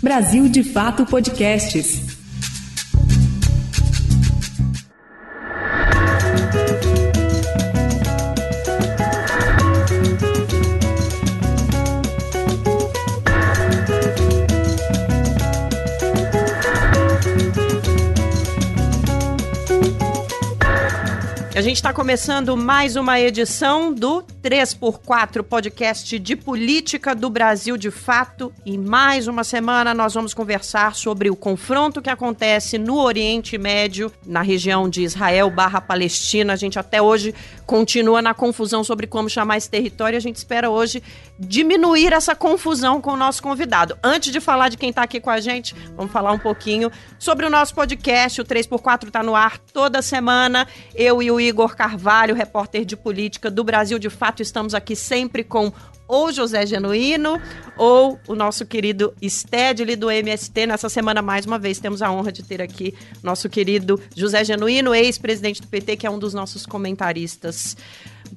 Brasil de Fato Podcasts. A gente está começando mais uma edição do 3x4 podcast de política do Brasil de Fato, e mais uma semana nós vamos conversar sobre o confronto que acontece no Oriente Médio, na região de Israel/Palestina. A gente até hoje continua na confusão sobre como chamar esse território. A gente espera hoje diminuir essa confusão com o nosso convidado. Antes de falar de quem está aqui com a gente, vamos falar um pouquinho sobre o nosso podcast. O 3x4 está no ar toda semana. Eu e o Igor Carvalho, repórter de política do Brasil de Fato, estamos aqui sempre com ou José Genuíno ou o nosso querido Stedley do MST. Nessa semana, mais uma vez, temos a honra de ter aqui nosso querido José Genuíno, ex-presidente do PT, que é um dos nossos comentaristas.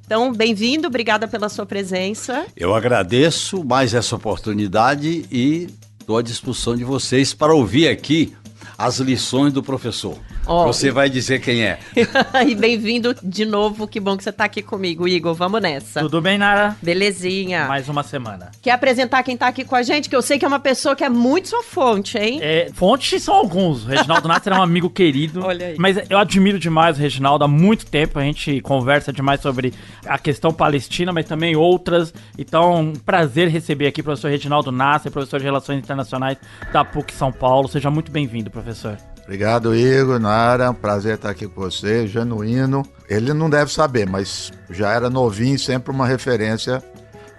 Então, bem-vindo, obrigada pela sua presença. Eu agradeço mais essa oportunidade e estou à disposição de vocês para ouvir aqui as lições do professor. Você vai dizer quem é. E bem-vindo de novo, que bom que você está aqui comigo, Igor, vamos nessa. Tudo bem, Nara? Belezinha. Mais uma semana. Quer apresentar quem está aqui com a gente? Que eu sei que é uma pessoa que é muito sua fonte, hein? Fontes são alguns. O Reginaldo Nasser é um amigo querido. Olha aí. Mas eu admiro demais o Reginaldo há muito tempo. A gente conversa demais sobre a questão palestina, mas também outras. Então, um prazer receber aqui o professor Reginaldo Nasser, professor de Relações Internacionais da PUC São Paulo. Seja muito bem-vindo, professor. Obrigado, Igor, Nara, prazer estar aqui com você, Genuíno. Ele não deve saber, mas já era novinho, sempre uma referência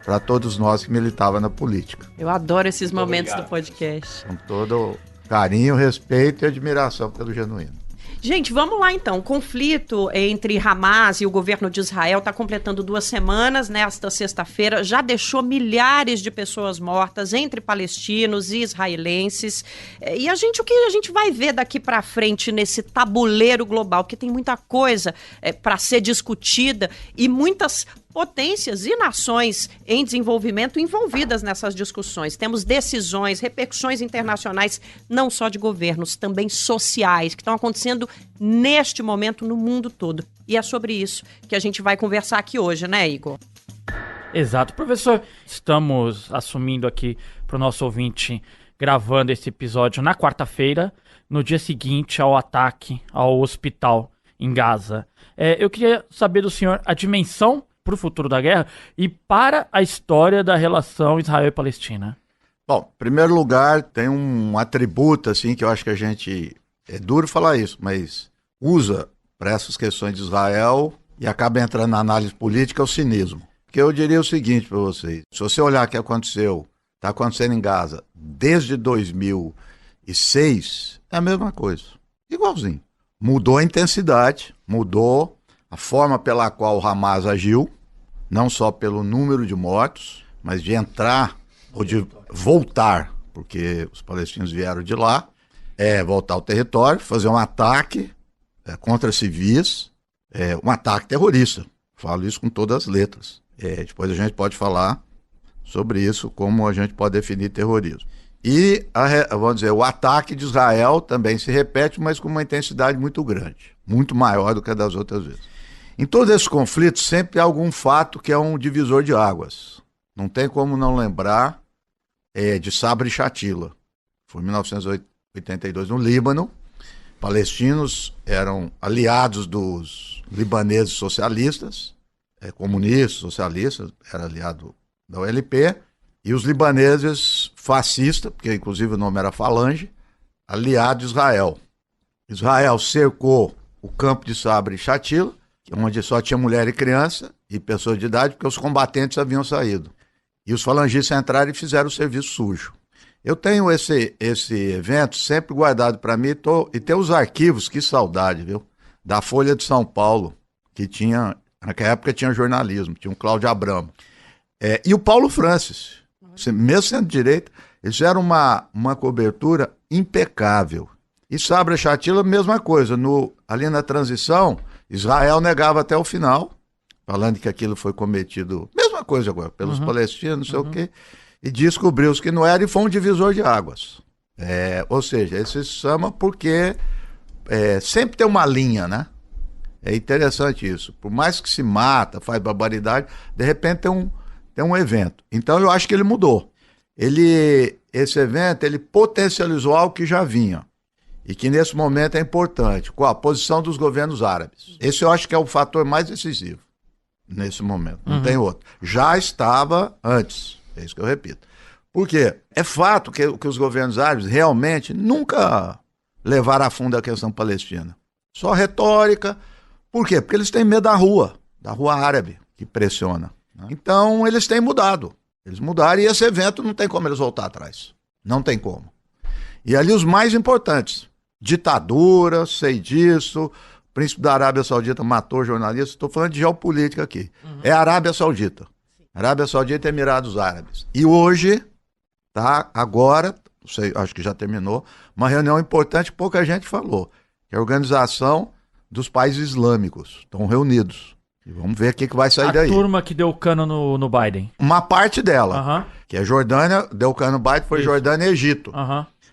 para todos nós que militavam na política. Eu adoro esses momentos do podcast. Com todo carinho, respeito e admiração pelo Genuíno. Gente, vamos lá então. O conflito entre Hamas e o governo de Israel está completando 2 semanas, nesta sexta-feira. Já deixou milhares de pessoas mortas entre palestinos e israelenses. E o que a gente vai ver daqui para frente nesse tabuleiro global? Porque tem muita coisa para ser discutida e muitas potências e nações em desenvolvimento envolvidas nessas discussões. Temos decisões, repercussões internacionais, não só de governos, também sociais, que estão acontecendo neste momento no mundo todo. E é sobre isso que a gente vai conversar aqui hoje, né, Igor? Exato. Professor, estamos assumindo aqui para o nosso ouvinte, gravando esse episódio na quarta-feira, no dia seguinte ao ataque ao hospital em Gaza. Eu queria saber do senhor a dimensão para o futuro da guerra e para a história da relação Israel e Palestina. Bom, em primeiro lugar, tem um atributo assim que eu acho que a gente, é duro falar isso, mas usa para essas questões de Israel e acaba entrando na análise política, é o cinismo. Porque eu diria o seguinte para vocês, se você olhar o que está acontecendo em Gaza desde 2006, é a mesma coisa, igualzinho. Mudou a intensidade, mudou a forma pela qual o Hamas agiu, não só pelo número de mortos, mas de entrar ou de voltar, porque os palestinos vieram de lá, voltar ao território, fazer um ataque contra civis, um ataque terrorista. Falo isso com todas as letras. Depois a gente pode falar sobre isso, como a gente pode definir terrorismo. E, vamos dizer, o ataque de Israel também se repete, mas com uma intensidade muito grande, muito maior do que a das outras vezes. Em todos esses conflitos sempre há algum fato que é um divisor de águas. Não tem como não lembrar de Sabra e Shatila. Foi em 1982 no Líbano. Palestinos eram aliados dos libaneses socialistas, comunistas, socialistas, era aliado da OLP, e os libaneses fascistas, porque inclusive o nome era Falange, aliado de Israel. Israel cercou o campo de Sabra e Shatila, onde só tinha mulher e criança e pessoas de idade, porque os combatentes haviam saído. E os falangistas entraram e fizeram o serviço sujo. Eu tenho esse evento sempre guardado para mim e tem os arquivos, que saudade, viu? Da Folha de São Paulo, que tinha, naquela época tinha jornalismo, tinha o Cláudio Abramo. E o Paulo Francis, mesmo sendo de direita, eles fizeram uma cobertura impecável. E Sabra e Shatila, mesma coisa, ali na transição, Israel negava até o final, falando que aquilo foi cometido, mesma coisa agora, pelos palestinos, não sei o quê, e descobriu-se que não era, e foi um divisor de águas. Ou seja, ele se chama porque sempre tem uma linha, né? É interessante isso. Por mais que se mata, faz barbaridade, de repente tem um evento. Então eu acho que ele mudou. Esse evento, ele potencializou algo que já vinha. E que nesse momento é importante. Qual a posição dos governos árabes? Esse eu acho que é o fator mais decisivo nesse momento. Não tem outro. Já estava antes. É isso que eu repito. Por quê? É fato que os governos árabes realmente nunca levaram a fundo a questão palestina. Só retórica. Por quê? Porque eles têm medo da rua árabe, que pressiona. Né? Então, eles têm mudado. Eles mudaram e esse evento não tem como eles voltar atrás. Não tem como. E ali os mais importantes. Ditadura, sei disso. O príncipe da Arábia Saudita matou jornalistas. Estou falando de geopolítica aqui. É a Arábia Saudita. Arábia Saudita e Emirados Árabes. E hoje, agora, não sei, acho que já terminou, uma reunião importante que pouca gente falou. Que é a Organização dos Países Islâmicos. Estão reunidos. E vamos ver o que vai sair daí. A turma que deu cano no Biden. Uma parte dela, que é Jordânia, deu cano no Biden, foi Jordânia e Egito.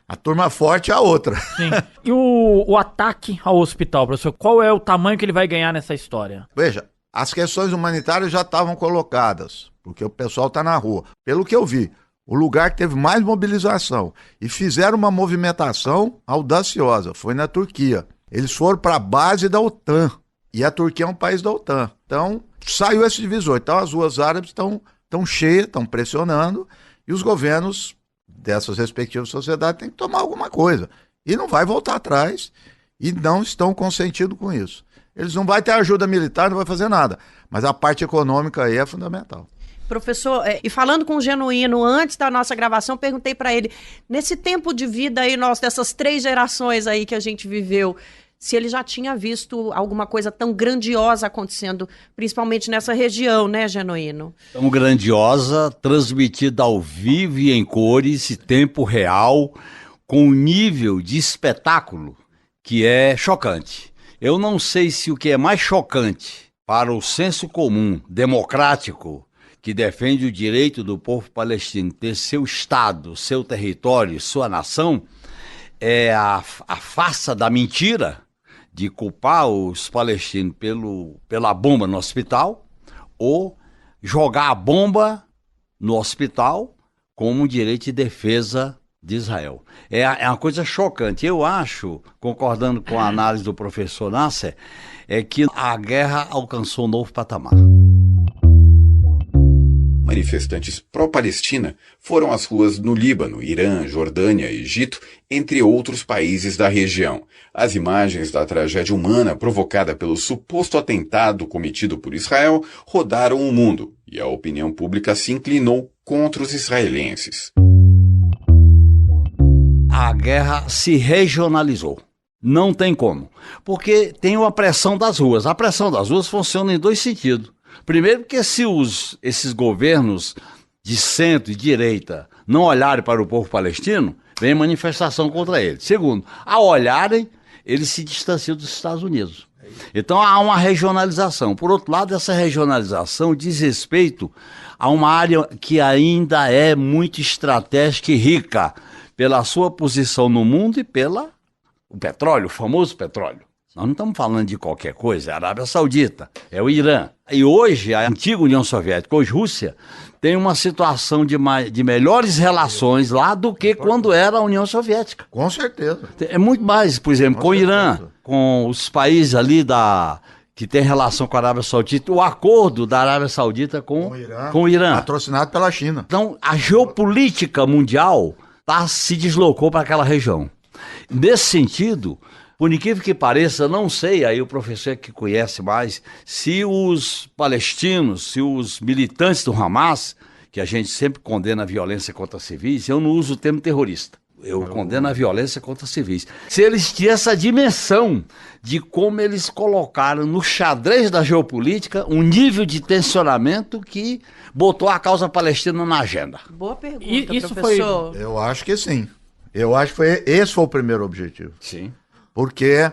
A turma forte é a outra. Sim. E o ataque ao hospital, professor, qual é o tamanho que ele vai ganhar nessa história? Veja, as questões humanitárias já estavam colocadas, porque o pessoal está na rua. Pelo que eu vi, o lugar que teve mais mobilização e fizeram uma movimentação audaciosa foi na Turquia. Eles foram para a base da OTAN, e a Turquia é um país da OTAN. Então, saiu esse divisor. Então, as ruas árabes estão cheias, estão pressionando, e os governos dessas respectivas sociedades têm que tomar alguma coisa. E não vai voltar atrás, e não estão consentindo com isso. Eles não vão ter ajuda militar, não vai fazer nada. Mas a parte econômica aí é fundamental. Professor, e falando com o Genuíno, antes da nossa gravação, perguntei para ele, nesse tempo de vida aí, dessas 3 gerações aí que a gente viveu, se ele já tinha visto alguma coisa tão grandiosa acontecendo, principalmente nessa região, né, Genuíno? Tão grandiosa, transmitida ao vivo e em cores, e tempo real, com um nível de espetáculo que é chocante. Eu não sei se o que é mais chocante para o senso comum democrático, que defende o direito do povo palestino ter seu Estado, seu território, sua nação, é a farsa da mentira de culpar os palestinos pela bomba no hospital, ou jogar a bomba no hospital como um direito de defesa de Israel. É uma coisa chocante. Eu acho, concordando com a análise do professor Nasser, é que a guerra alcançou um novo patamar. Manifestantes pró-Palestina foram às ruas no Líbano, Irã, Jordânia, Egito, entre outros países da região. As imagens da tragédia humana provocada pelo suposto atentado cometido por Israel rodaram o mundo, e a opinião pública se inclinou contra os israelenses. A guerra se regionalizou. Não tem como. Porque tem uma pressão das ruas. A pressão das ruas funciona em 2 sentidos. Primeiro, porque se esses governos de centro e direita não olharem para o povo palestino, vem manifestação contra eles. Segundo, ao olharem, eles se distanciam dos Estados Unidos. Então há uma regionalização. Por outro lado, essa regionalização diz respeito a uma área que ainda é muito estratégica e rica pela sua posição no mundo e pelo petróleo, o famoso petróleo. Nós não estamos falando de qualquer coisa, é a Arábia Saudita, é o Irã. E hoje, a antiga União Soviética, hoje Rússia, tem uma situação de melhores relações lá do que quando era a União Soviética. Com certeza. É muito mais, por exemplo, com o Irã, com os países ali que tem relação com a Arábia Saudita, o acordo da Arábia Saudita com o Irã. Patrocinado pela China. Então, a geopolítica mundial se deslocou para aquela região. Nesse sentido, por incrível que pareça, não sei, aí o professor que conhece mais, se os palestinos, se os militantes do Hamas, que a gente sempre condena a violência contra civis, eu não uso o termo terrorista, eu condeno a violência contra civis. Se eles tinham essa dimensão de como eles colocaram no xadrez da geopolítica um nível de tensionamento que botou a causa palestina na agenda. Boa pergunta, isso professor. Eu acho que sim. Eu acho que esse foi o primeiro objetivo. Sim. Porque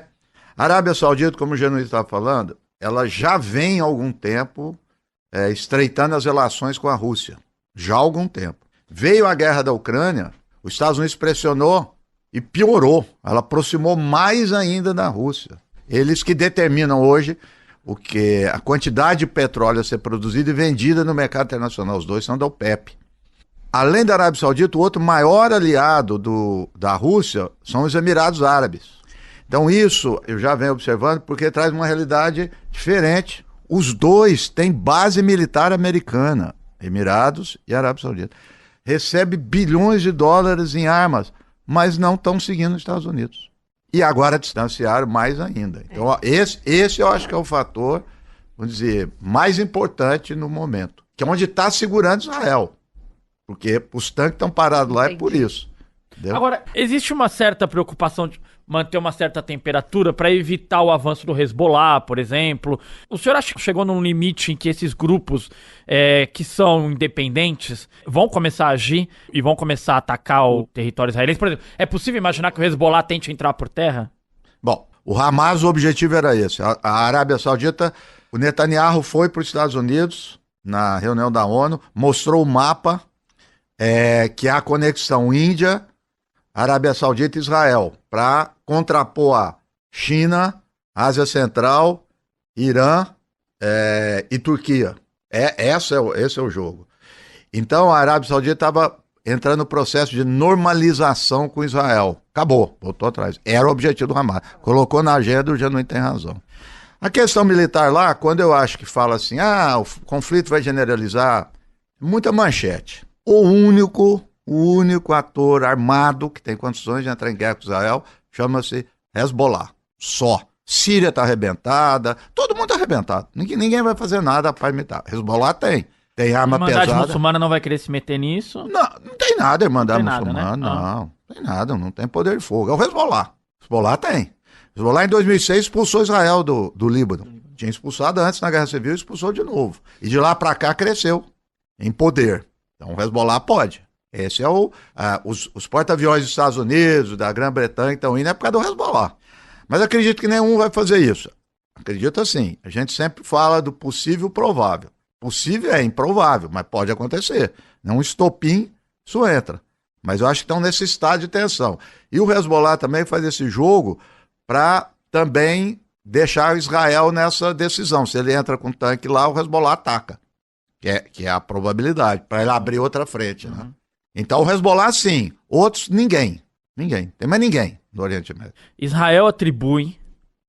a Arábia Saudita, como o Genuíno estava falando, ela já vem há algum tempo estreitando as relações com a Rússia. Já há algum tempo. Veio a guerra da Ucrânia, os Estados Unidos pressionou e piorou. Ela aproximou mais ainda da Rússia. Eles que determinam hoje a quantidade de petróleo a ser produzida e vendida no mercado internacional. Os dois são da OPEP. Além da Arábia Saudita, o outro maior aliado da Rússia são os Emirados Árabes. Então isso eu já venho observando porque traz uma realidade diferente. Os dois têm base militar americana, Emirados e Arábia Saudita. Recebe bilhões de dólares em armas, mas não estão seguindo os Estados Unidos. E agora distanciaram mais ainda. Então, ó, esse eu acho que é o fator, vamos dizer, mais importante no momento. Que é onde está segurando Israel. Porque os tanques estão parados lá, é por isso. Entendeu? Agora, existe uma certa preocupação de manter uma certa temperatura para evitar o avanço do Hezbollah, por exemplo. O senhor acha que chegou num limite em que esses grupos que são independentes vão começar a agir e vão começar a atacar o território israelense? Por exemplo, é possível imaginar que o Hezbollah tente entrar por terra? Bom, o Hamas, o objetivo era esse. A Arábia Saudita, o Netanyahu foi para os Estados Unidos, na reunião da ONU, mostrou o mapa que há a conexão Índia, Arábia Saudita e Israel, para contrapor a China, Ásia Central, Irã e Turquia. Esse é o jogo. Então a Arábia Saudita estava entrando no processo de normalização com Israel. Acabou, voltou atrás. Era o objetivo do Hamas. Colocou na agenda, já não tem razão. A questão militar lá, quando eu acho que fala assim, o conflito vai generalizar, muita manchete. O único ator armado que tem condições de entrar em guerra com Israel chama-se Hezbollah. Só. Síria está arrebentada, todo mundo está arrebentado. Ninguém vai fazer nada para imitar. Hezbollah tem arma pesada. A Irmandade Muçulmana não vai querer se meter nisso? Não tem nada, Irmandade Muçulmana, né? Não tem nada, não tem poder de fogo. É o Hezbollah. Hezbollah tem. Hezbollah em 2006 expulsou Israel do Líbano. Tinha expulsado antes na Guerra Civil e expulsou de novo. E de lá para cá cresceu em poder. Então o Hezbollah pode. Esse é os porta-aviões dos Estados Unidos, da Grã-Bretanha, estão indo é por causa do Hezbollah. Mas acredito que nenhum vai fazer isso. Acredito assim, a gente sempre fala do possível provável. Possível é improvável, mas pode acontecer. Não estopim, isso entra. Mas eu acho que estão nesse estado de tensão. E o Hezbollah também faz esse jogo para também deixar Israel nessa decisão. Se ele entra com tanque lá, o Hezbollah ataca. Que é a probabilidade, para ele abrir outra frente, né? Então o Hezbollah sim, outros ninguém, tem mais ninguém no Oriente Médio. Israel atribui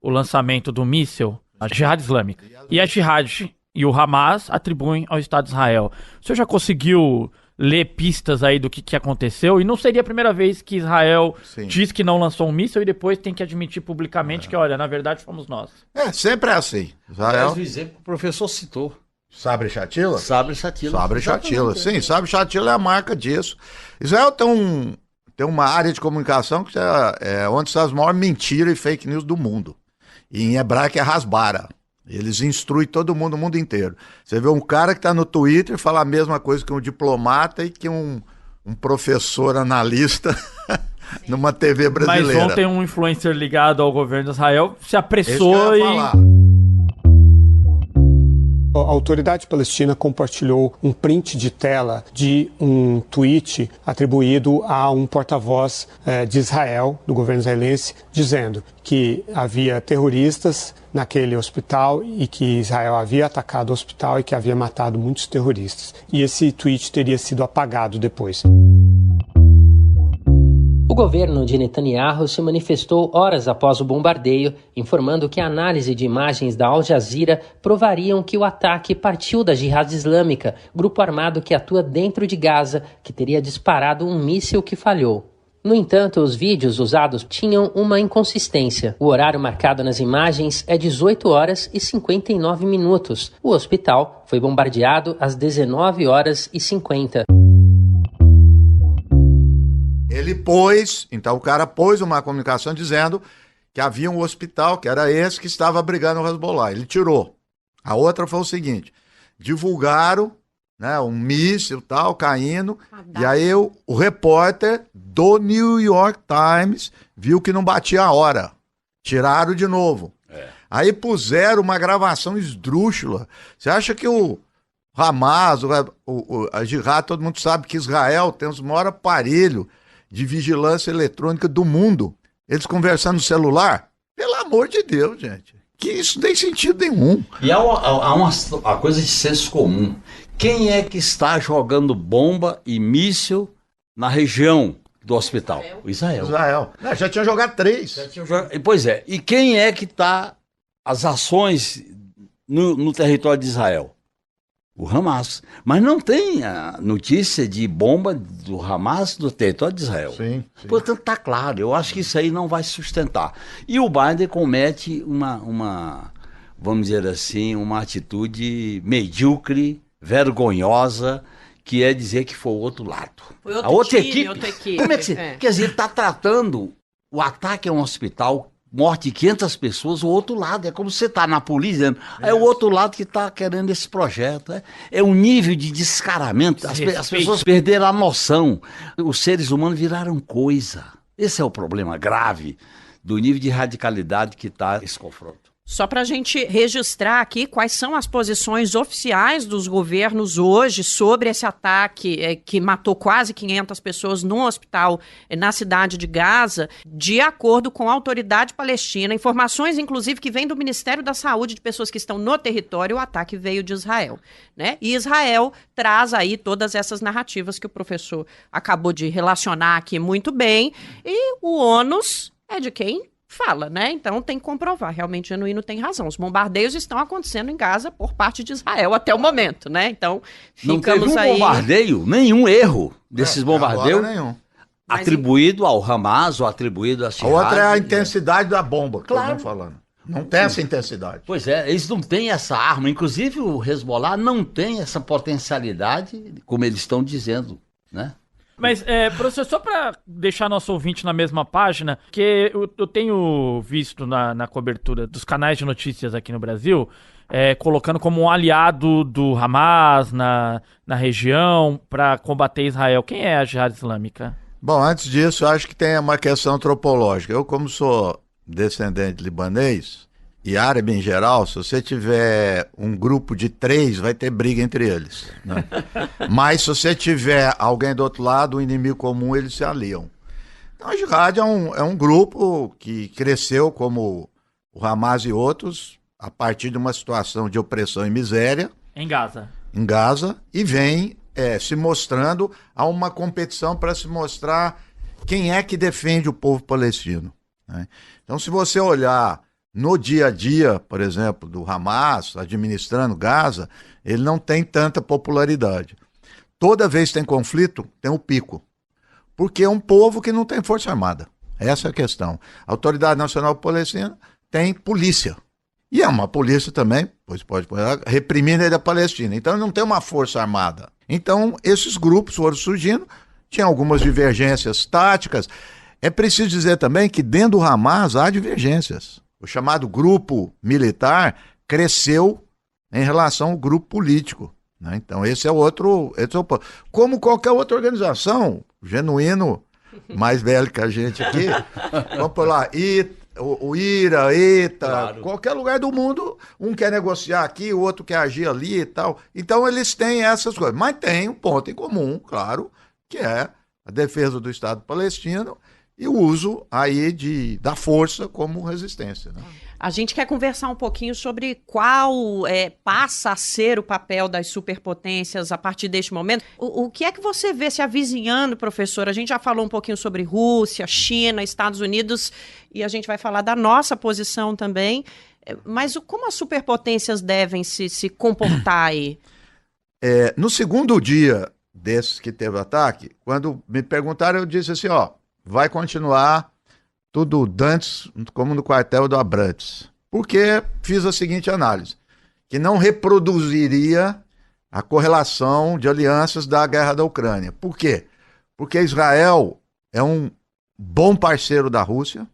o lançamento do míssil à Jihad Islâmica e a Jihad e o Hamas atribuem ao Estado de Israel. O senhor já conseguiu ler pistas aí do que aconteceu? E não seria a primeira vez que Israel diz que não lançou um míssil e depois tem que admitir publicamente que, olha, na verdade fomos nós. Sempre é assim. Israel... O exemplo que o professor citou. Sabre Chatila? Sabre Chatila. Sim, Sabre Chatila é a marca disso. Israel tem uma área de comunicação que é onde está as maiores mentiras e fake news do mundo. E em hebraico é Hasbara. Eles instruem todo mundo, o mundo inteiro. Você vê um cara que está no Twitter falar a mesma coisa que um diplomata e que um professor analista numa TV brasileira. Mas ontem um influencer ligado ao governo de Israel se apressou A autoridade palestina compartilhou um print de tela de um tweet atribuído a um porta-voz de Israel, do governo israelense, dizendo que havia terroristas naquele hospital e que Israel havia atacado o hospital e que havia matado muitos terroristas. E esse tweet teria sido apagado depois. O governo de Netanyahu se manifestou horas após o bombardeio, informando que a análise de imagens da Al Jazeera provariam que o ataque partiu da Jihad Islâmica, grupo armado que atua dentro de Gaza, que teria disparado um míssil que falhou. No entanto, os vídeos usados tinham uma inconsistência. O horário marcado nas imagens é 18 horas e 59 minutos. O hospital foi bombardeado às 19 horas e 50. Então o cara pôs uma comunicação dizendo que havia um hospital, que era esse que estava abrigando o Hezbollah. Ele tirou. A outra foi o seguinte, divulgaram, né, um míssil tal, caindo, e aí o repórter do New York Times viu que não batia a hora. Tiraram de novo. Aí puseram uma gravação esdrúxula. Você acha que o Hamas, a Jihad, todo mundo sabe que Israel tem os maiores aparelhos de vigilância eletrônica do mundo. Eles conversando no celular. Pelo amor de Deus, gente. Que isso não tem sentido nenhum. E há uma coisa de senso comum. Quem é que está jogando bomba e míssil na região do hospital? O Israel. Já tinha jogado 3. Pois é. E quem é que está as ações no território de Israel? O Hamas. Mas não tem a notícia de bomba do Hamas no território de Israel. Sim. Portanto, está claro. Eu acho que isso aí não vai se sustentar. E o Biden comete vamos dizer assim, uma atitude medíocre, vergonhosa, que é dizer que foi o outro lado. Foi outro a outra time, equipe. outra equipe. Como é que quer dizer, está tratando o ataque a um hospital, morte de 500 pessoas, o outro lado. É como você está na polícia, dizendo, é o outro lado que está querendo esse projeto. É um nível de descaramento. As pessoas perderam a noção. Os seres humanos viraram coisa. Esse é o problema grave do nível de radicalidade que está esse confronto. Só para a gente registrar aqui quais são as posições oficiais dos governos hoje sobre esse ataque que matou quase 500 pessoas num hospital na cidade de Gaza, de acordo com a autoridade palestina. Informações, inclusive, que vêm do Ministério da Saúde de pessoas que estão no território, o ataque veio de Israel, né? E Israel traz aí todas essas narrativas que o professor acabou de relacionar aqui muito bem, e o ônus é de quem fala, né? Então tem que comprovar. Realmente, Genuíno tem razão. Os bombardeios estão acontecendo em Gaza por parte de Israel até o momento, né? Então, ficamos não teve bombardeio, nenhum erro desses bombardeios atribuído ao Hamas ou atribuído a Jihad. A outra é a intensidade da bomba, que estamos falando. Não tem essa intensidade. Pois é, eles não têm essa arma. Inclusive o Hezbollah não tem essa potencialidade, como eles estão dizendo, né? Mas, professor, só para deixar nosso ouvinte na mesma página, que eu tenho visto na cobertura dos canais de notícias aqui no Brasil, colocando como um aliado do Hamas na região para combater Israel. Quem é a Jihad Islâmica? Bom, antes disso, eu acho que tem uma questão antropológica. Eu, como sou descendente libanês e árabe em geral, se você tiver um grupo de 3, vai ter briga entre eles, né? Mas se você tiver alguém do outro lado, um inimigo comum, eles se aliam. Então a Jihad é um grupo que cresceu como o Hamas e outros a partir de uma situação de opressão e miséria. Em Gaza. E vem se mostrando a uma competição para se mostrar quem é que defende o povo palestino, né? Então se você olhar no dia a dia, por exemplo, do Hamas administrando Gaza, ele não tem tanta popularidade. Toda vez que tem conflito, tem um pico. Porque é um povo que não tem força armada. Essa é a questão. A Autoridade Nacional Palestina tem polícia. E é uma polícia também, pois pode reprimindo a Palestina. Então não tem uma força armada. Então esses grupos foram surgindo, tinha algumas divergências táticas. É preciso dizer também que dentro do Hamas há divergências. O chamado grupo militar cresceu em relação ao grupo político, né? Então esse é o ponto. Como qualquer outra organização, Genuíno, mais velho que a gente aqui, vamos por lá, o IRA, ETA, claro. Qualquer lugar do mundo, um quer negociar aqui, o outro quer agir ali e tal. Então eles têm essas coisas, mas tem um ponto em comum, claro, que é a defesa do Estado palestino e o uso aí da força como resistência, né? A gente quer conversar um pouquinho sobre qual passa a ser o papel das superpotências a partir deste momento. O que é que você vê se avizinhando, professor? A gente já falou um pouquinho sobre Rússia, China, Estados Unidos, e a gente vai falar da nossa posição também. Mas como as superpotências devem se comportar aí? No segundo dia desses que teve ataque, quando me perguntaram, eu disse assim, vai continuar tudo dantes como no quartel do Abrantes. Porque fiz a seguinte análise, que não reproduziria a correlação de alianças da guerra da Ucrânia. Por quê? Porque Israel é um bom parceiro da Rússia,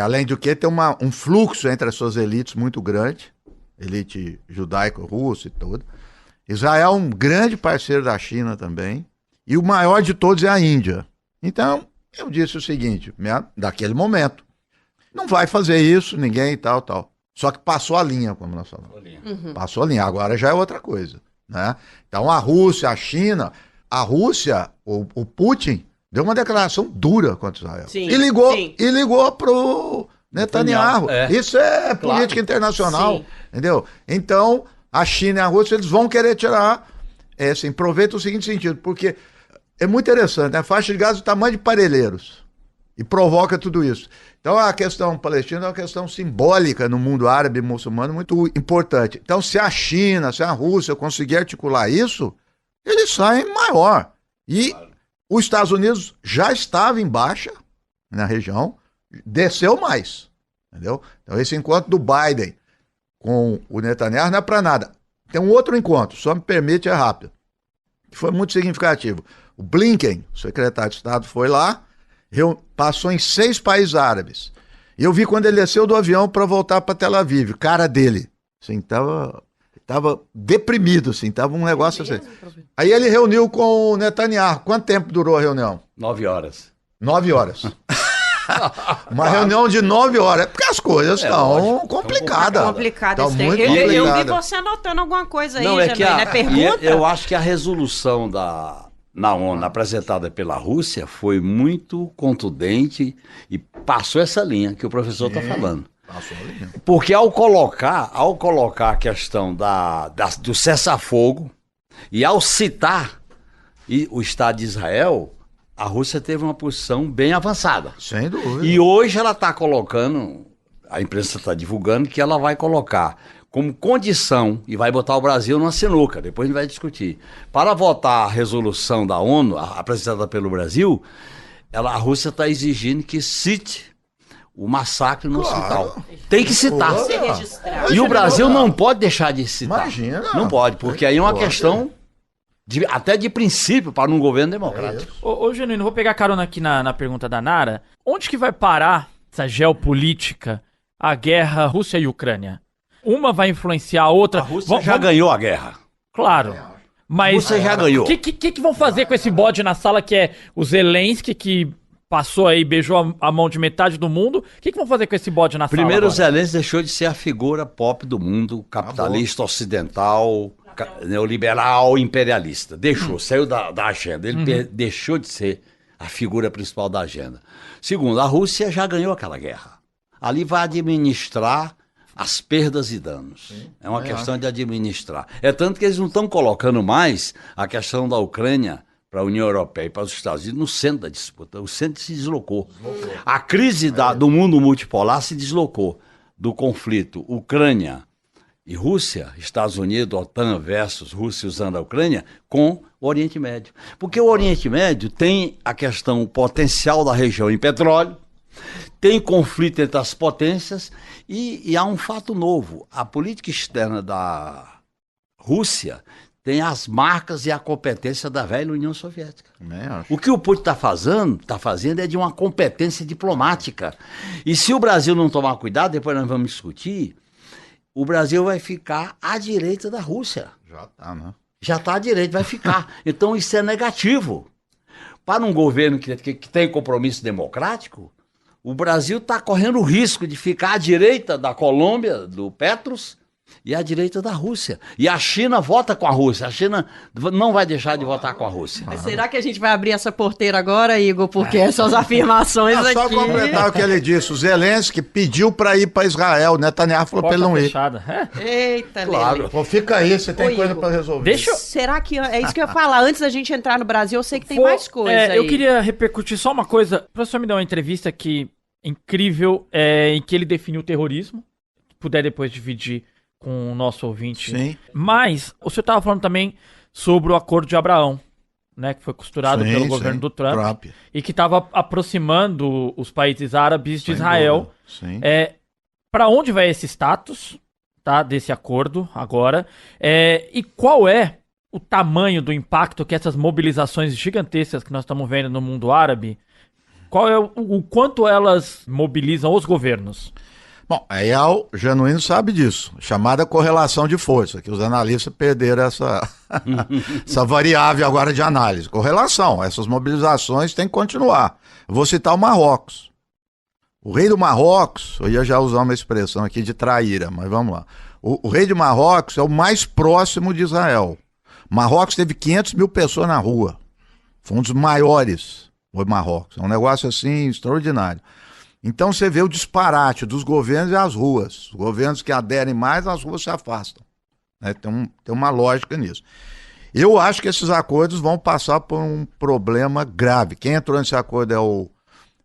além do que tem um fluxo entre as suas elites muito grande, elite judaico-russa e tudo. Israel é um grande parceiro da China também, e o maior de todos é a Índia. Então, eu disse o seguinte, daquele momento, não vai fazer isso, ninguém e tal. Só que passou a linha, como nós falamos. Passou a linha, agora já é outra coisa, né? Então a Rússia, a China, o Putin deu uma declaração dura contra Israel. Sim, e ligou, sim. e ligou pro Netanyahu. Isso é política internacional, Sim. entendeu? Então, a China e a Rússia, eles vão querer tirar, assim, proveito o seguinte sentido, porque é muito interessante, né? A faixa de Gaza é do tamanho de Parelheiros e provoca tudo isso. Então, a questão palestina é uma questão simbólica no mundo árabe e muçulmano muito importante. Então, se a China, se a Rússia conseguir articular isso, eles saem maior. E os Estados Unidos já estava em baixa na região, desceu mais, entendeu? Então, esse encontro do Biden com o Netanyahu não é para nada. Tem um outro encontro, só me permite, é rápido, que foi muito significativo. O Blinken, o secretário de Estado, foi lá, passou em 6 países árabes. E eu vi quando ele desceu do avião para voltar para Tel Aviv, o cara dele, assim, tava deprimido, assim, tava um negócio assim. Aí ele reuniu com o Netanyahu. Quanto tempo durou a reunião? 9 horas. 9 horas. Uma reunião de 9 horas. É porque as coisas estão complicadas. Complicado Tá esse muito tempo. Eu vi complicado. você anotando alguma coisa aí, Não, é que né? Pergunta? eu acho que a resolução na ONU apresentada pela Rússia foi muito contundente e passou essa linha que o professor está falando. Passou a linha. Porque ao colocar a questão do cessar-fogo e ao citar o Estado de Israel, a Rússia teve uma posição bem avançada. Sem dúvida. E hoje ela está colocando, a imprensa está divulgando que ela vai colocar como condição, e vai botar o Brasil numa sinuca, depois a gente vai discutir, para votar a resolução da ONU, apresentada pelo Brasil, a Rússia está exigindo que cite o massacre no hospital. Tem que citar. Ser registrado. E o Brasil não pode deixar de citar. Imagina. Não pode, porque aí é uma questão até de princípio para um governo democrático. Ô, Genuíno, vou pegar carona aqui na pergunta da Nara. Onde que vai parar essa geopolítica, a guerra Rússia e Ucrânia? Uma vai influenciar a outra. A Rússia já ganhou a guerra. Claro. Mas Você já ganhou. O que vão fazer com esse bode na sala que é o Zelensky, que passou aí, beijou a mão de metade do mundo? O que vão fazer com esse bode na sala Primeiro, o agora? Zelensky deixou de ser a figura pop do mundo capitalista, ocidental, neoliberal, imperialista. Deixou, saiu da agenda. Ele deixou de ser a figura principal da agenda. Segundo, a Rússia já ganhou aquela guerra. Ali vai administrar as perdas e danos. É uma questão de administrar. É tanto que eles não estão colocando mais a questão da Ucrânia para a União Europeia e para os Estados Unidos no centro da disputa. O centro se deslocou. A crise do mundo multipolar se deslocou do conflito Ucrânia e Rússia, Estados Unidos, OTAN versus Rússia usando a Ucrânia, com o Oriente Médio. Porque o Oriente Médio tem a questão potencial da região em petróleo, tem conflito entre as potências e há um fato novo. A política externa da Rússia tem as marcas e a competência da velha União Soviética. O que o Putin está fazendo é de uma competência diplomática. E se o Brasil não tomar cuidado, depois nós vamos discutir, o Brasil vai ficar à direita da Rússia. Já está, né? Já está à direita, vai ficar. Então isso é negativo. Para um governo que tem compromisso democrático, o Brasil está correndo o risco de ficar à direita da Colômbia, do Petros, e à direita da Rússia. E a China vota com a Rússia. A China não vai deixar de votar com a Rússia. Mas será que a gente vai abrir essa porteira agora, Igor? Porque essas afirmações aqui... Só completar o que ele disse. O Zelensky pediu para ir para Israel. O Netanyahu falou para ele não ir. Fechada. Eita, Claro. Lele. Pô, fica aí, você tem Ô, coisa Igor, para resolver. Deixa eu... Será que... É isso que eu ia falar. Antes da gente entrar no Brasil, eu sei que tem mais coisa aí. Eu queria repercutir só uma coisa. O professor me deu uma entrevista aqui incrível, em que ele definiu o terrorismo. Se puder depois dividir com o nosso ouvinte. Sim. Mas o senhor estava falando também sobre o Acordo de Abraão, né, que foi costurado Sim, pelo governo sim. do Trump e que estava aproximando os países árabes de Israel. Sim. Para onde vai esse status, tá, desse acordo agora? E qual é o tamanho do impacto que essas mobilizações gigantescas que nós estamos vendo no mundo árabe, qual é o quanto elas mobilizam os governos? Bom, aí o Genuíno sabe disso, chamada correlação de força, que os analistas perderam essa variável agora de análise. Correlação, essas mobilizações têm que continuar. Eu vou citar o Marrocos. O rei do Marrocos, eu ia já usar uma expressão aqui de traíra, mas vamos lá. O rei de Marrocos é o mais próximo de Israel. Marrocos teve 500 mil pessoas na rua. Foi um dos maiores o Marrocos. É um negócio assim extraordinário. Então você vê o disparate dos governos e as ruas. Os governos que aderem mais, as ruas se afastam. Né? Tem uma lógica nisso. Eu acho que esses acordos vão passar por um problema grave. Quem entrou nesse acordo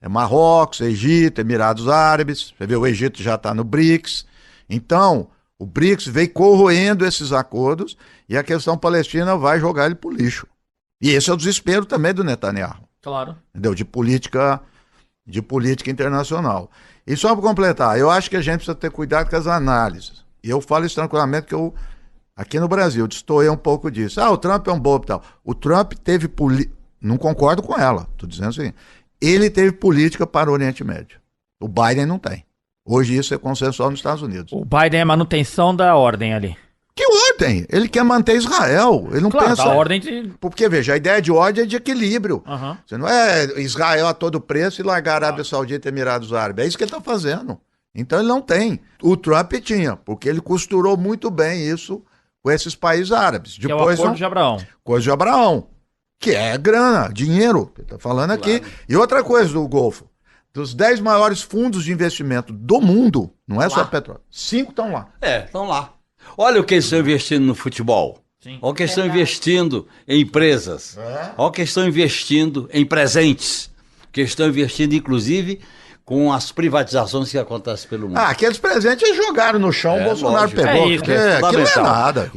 é Marrocos, Egito, Emirados Árabes. Você vê, o Egito já está no BRICS. Então, o BRICS veio corroendo esses acordos e a questão palestina vai jogar ele pro lixo. E esse é o desespero também do Netanyahu. Claro. Entendeu? De política internacional. E só para completar, eu acho que a gente precisa ter cuidado com as análises. E eu falo isso tranquilamente que eu, aqui no Brasil, destoei um pouco disso. O Trump é um bobo e tal. O Trump teve não concordo com ela, estou dizendo assim. Ele teve política para o Oriente Médio. O Biden não tem. Hoje isso é consensual nos Estados Unidos. O Biden é manutenção da ordem ali. Que ordem? Ele quer manter Israel. Ele não pensa... da ordem de... Porque, veja, a ideia de ordem é de equilíbrio. Uhum. Você não é Israel a todo preço e largar a Arábia Saudita e Emirados Árabes. É isso que ele está fazendo. Então ele não tem. O Trump tinha, porque ele costurou muito bem isso com esses países árabes. Que depois, é o Acordo de Abraão. Coisa de Abraão. Que é grana, dinheiro, que está falando aqui. Claro. E outra coisa do Golfo. Dos 10 maiores fundos de investimento do mundo, não é só petróleo, 5 estão lá. Estão lá. Olha o que eles estão investindo no futebol. Sim. Olha o que eles estão investindo em empresas. Olha o que eles estão investindo em presentes. Que eles estão investindo, inclusive, com as privatizações que acontecem pelo mundo. Aqueles presentes eles jogaram no chão, o Bolsonaro lógico. pegou. Aquilo não é nada.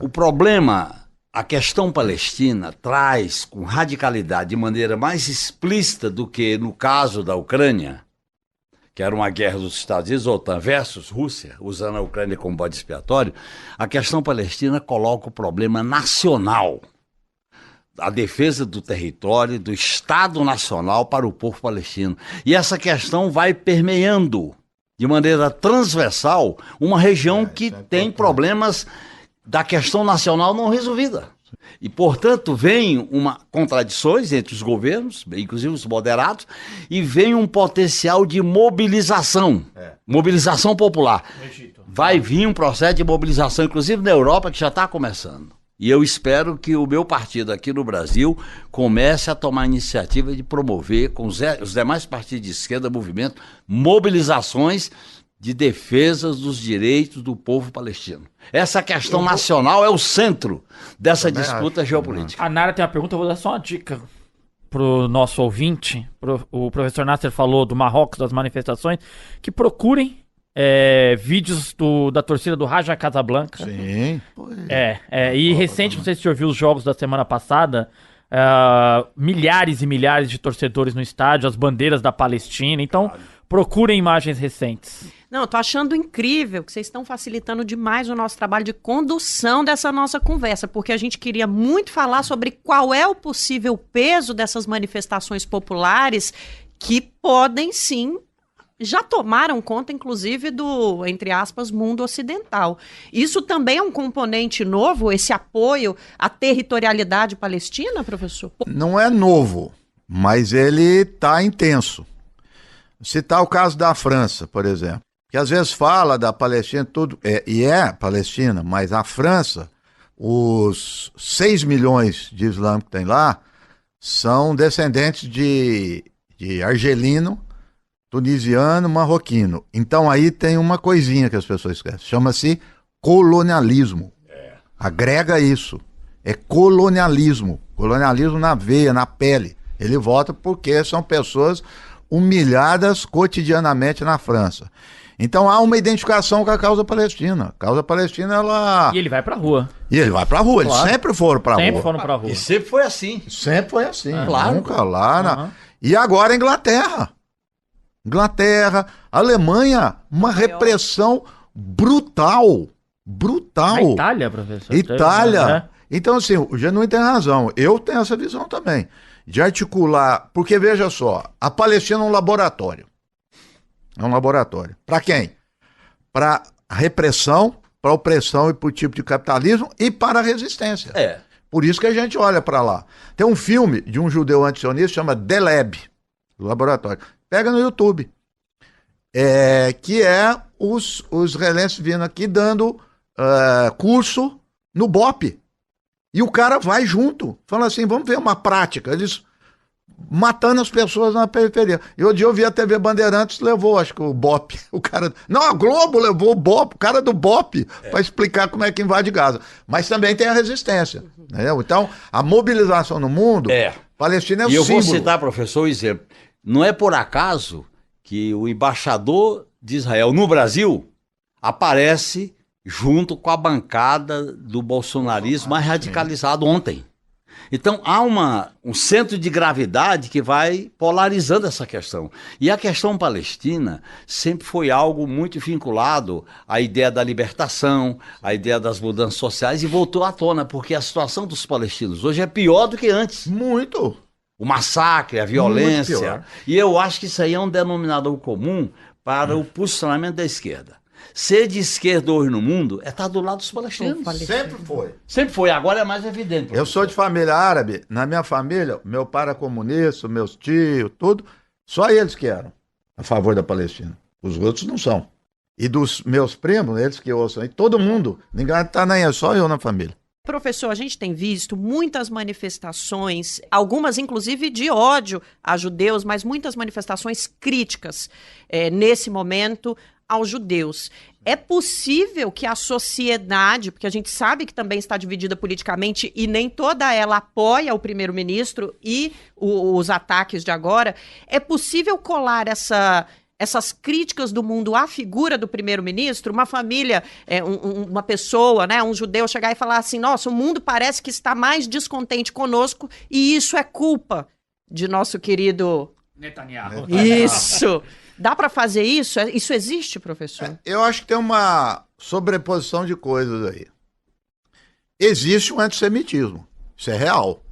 O problema... A questão palestina traz com radicalidade, de maneira mais explícita do que no caso da Ucrânia, que era uma guerra dos Estados Unidos, OTAN versus Rússia, usando a Ucrânia como bode expiatório, a questão palestina coloca o problema nacional, a defesa do território, do Estado Nacional para o povo palestino. E essa questão vai permeando de maneira transversal uma região que tem problemas da questão nacional não resolvida. E, portanto, vem contradições entre os governos, inclusive os moderados, e vem um potencial de mobilização, mobilização popular. Vai vir um processo de mobilização, inclusive na Europa, que já está começando. E eu espero que o meu partido aqui no Brasil comece a tomar a iniciativa de promover, com os demais partidos de esquerda, movimento, mobilizações de defesa dos direitos do povo palestino. Essa questão nacional é o centro dessa disputa geopolítica. A Nara tem uma pergunta, eu vou dar só uma dica pro nosso ouvinte. O professor Nasser falou do Marrocos, das manifestações, que procurem vídeos da torcida do Raja Casablanca. Sim. E recente, não sei se você ouviu os jogos da semana passada, milhares e milhares de torcedores no estádio, as bandeiras da Palestina. Então, procurem imagens recentes. Não, eu tô achando incrível que vocês estão facilitando demais o nosso trabalho de condução dessa nossa conversa, porque a gente queria muito falar sobre qual é o possível peso dessas manifestações populares que podem, sim, já tomaram conta, inclusive, do, entre aspas, mundo ocidental. Isso também é um componente novo, esse apoio à territorialidade palestina, professor? Não é novo, mas ele está intenso. Citar o caso da França, por exemplo, que às vezes fala da Palestina, tudo, é Palestina, mas a França, os 6 milhões de islâmicos que tem lá, são descendentes de argelino, tunisiano, marroquino. Então aí tem uma coisinha que as pessoas esquecem, chama-se colonialismo. Agrega isso, é colonialismo na veia, na pele. Ele vota porque são pessoas humilhadas cotidianamente na França. Então há uma identificação com a causa palestina. A causa palestina, ela... E ele vai pra rua. Claro. Eles sempre foram pra rua. E sempre foi assim. Sempre foi assim. Claro. Nunca lá. E agora a Inglaterra, Alemanha, uma repressão brutal. A Itália, professor. Itália. Então, assim, o Genuíno tem razão. Eu tenho essa visão também. De articular, porque veja só, a Palestina é um laboratório. É um laboratório. Para quem? Para a repressão, para a opressão e para o tipo de capitalismo e para a resistência. Por isso que a gente olha para lá. Tem um filme de um judeu antisionista chama The Lab, o laboratório. Pega no YouTube. Que é os israelenses vindo aqui dando curso no BOP. E o cara vai junto, fala assim, vamos ver uma prática. Eles matando as pessoas na periferia. E outro dia eu vi a TV Bandeirantes, levou, acho que o BOPE, o cara... Não, a Globo levou o BOPE, o cara do BOPE, para explicar como é que invade Gaza. Mas também tem a resistência, entendeu? Então, a mobilização no mundo, Palestina é o símbolo. E eu vou citar, professor, o exemplo. Não é por acaso que o embaixador de Israel no Brasil aparece junto com a bancada do bolsonarismo mais radicalizado ontem. Então há um centro de gravidade que vai polarizando essa questão. E a questão palestina sempre foi algo muito vinculado à ideia da libertação, à ideia das mudanças sociais, e voltou à tona, porque a situação dos palestinos hoje é pior do que antes. Muito. O massacre, a violência. E eu acho que isso aí é um denominador comum para o posicionamento da esquerda. Ser de esquerda hoje no mundo é estar do lado dos palestinos. Sempre foi. Sempre foi, agora é mais evidente. Eu sou de família árabe. Na minha família, meu pai era comunista, meus tios, tudo. Só eles que eram a favor da Palestina. Os outros não são. E dos meus primos, eles que ouçam, e todo mundo. Ninguém está nem aí, só eu na família. Professor, a gente tem visto muitas manifestações, algumas inclusive de ódio a judeus, mas muitas manifestações críticas nesse momento aos judeus. É possível que a sociedade, porque a gente sabe que também está dividida politicamente e nem toda ela apoia o primeiro-ministro e os ataques de agora, é possível colar essas críticas do mundo à figura do primeiro-ministro? Uma família, uma pessoa, né, um judeu chegar e falar assim, nossa, o mundo parece que está mais descontente conosco e isso é culpa de nosso querido Netanyahu. Isso! Dá para fazer isso? Isso existe, professor? Eu acho que tem uma sobreposição de coisas aí. Existe um antissemitismo. Isso é real.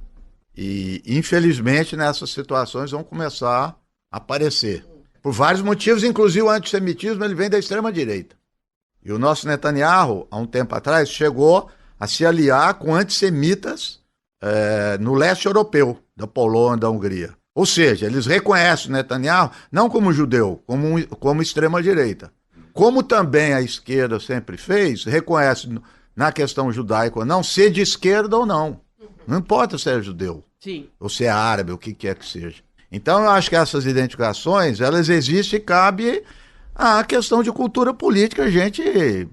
E, infelizmente, nessas situações vão começar a aparecer. Por vários motivos, inclusive o antissemitismo ele vem da extrema-direita. E o nosso Netanyahu, há um tempo atrás, chegou a se aliar com antissemitas no leste europeu, da Polônia, da Hungria. Ou seja, eles reconhecem o Netanyahu não como judeu, como extrema-direita. Como também a esquerda sempre fez, reconhece na questão judaica ou não, ser de esquerda ou não. Não importa se é judeu, Sim. ou se é árabe, o que quer que seja. Então eu acho que essas identificações, elas existem e cabe a questão de cultura política, a gente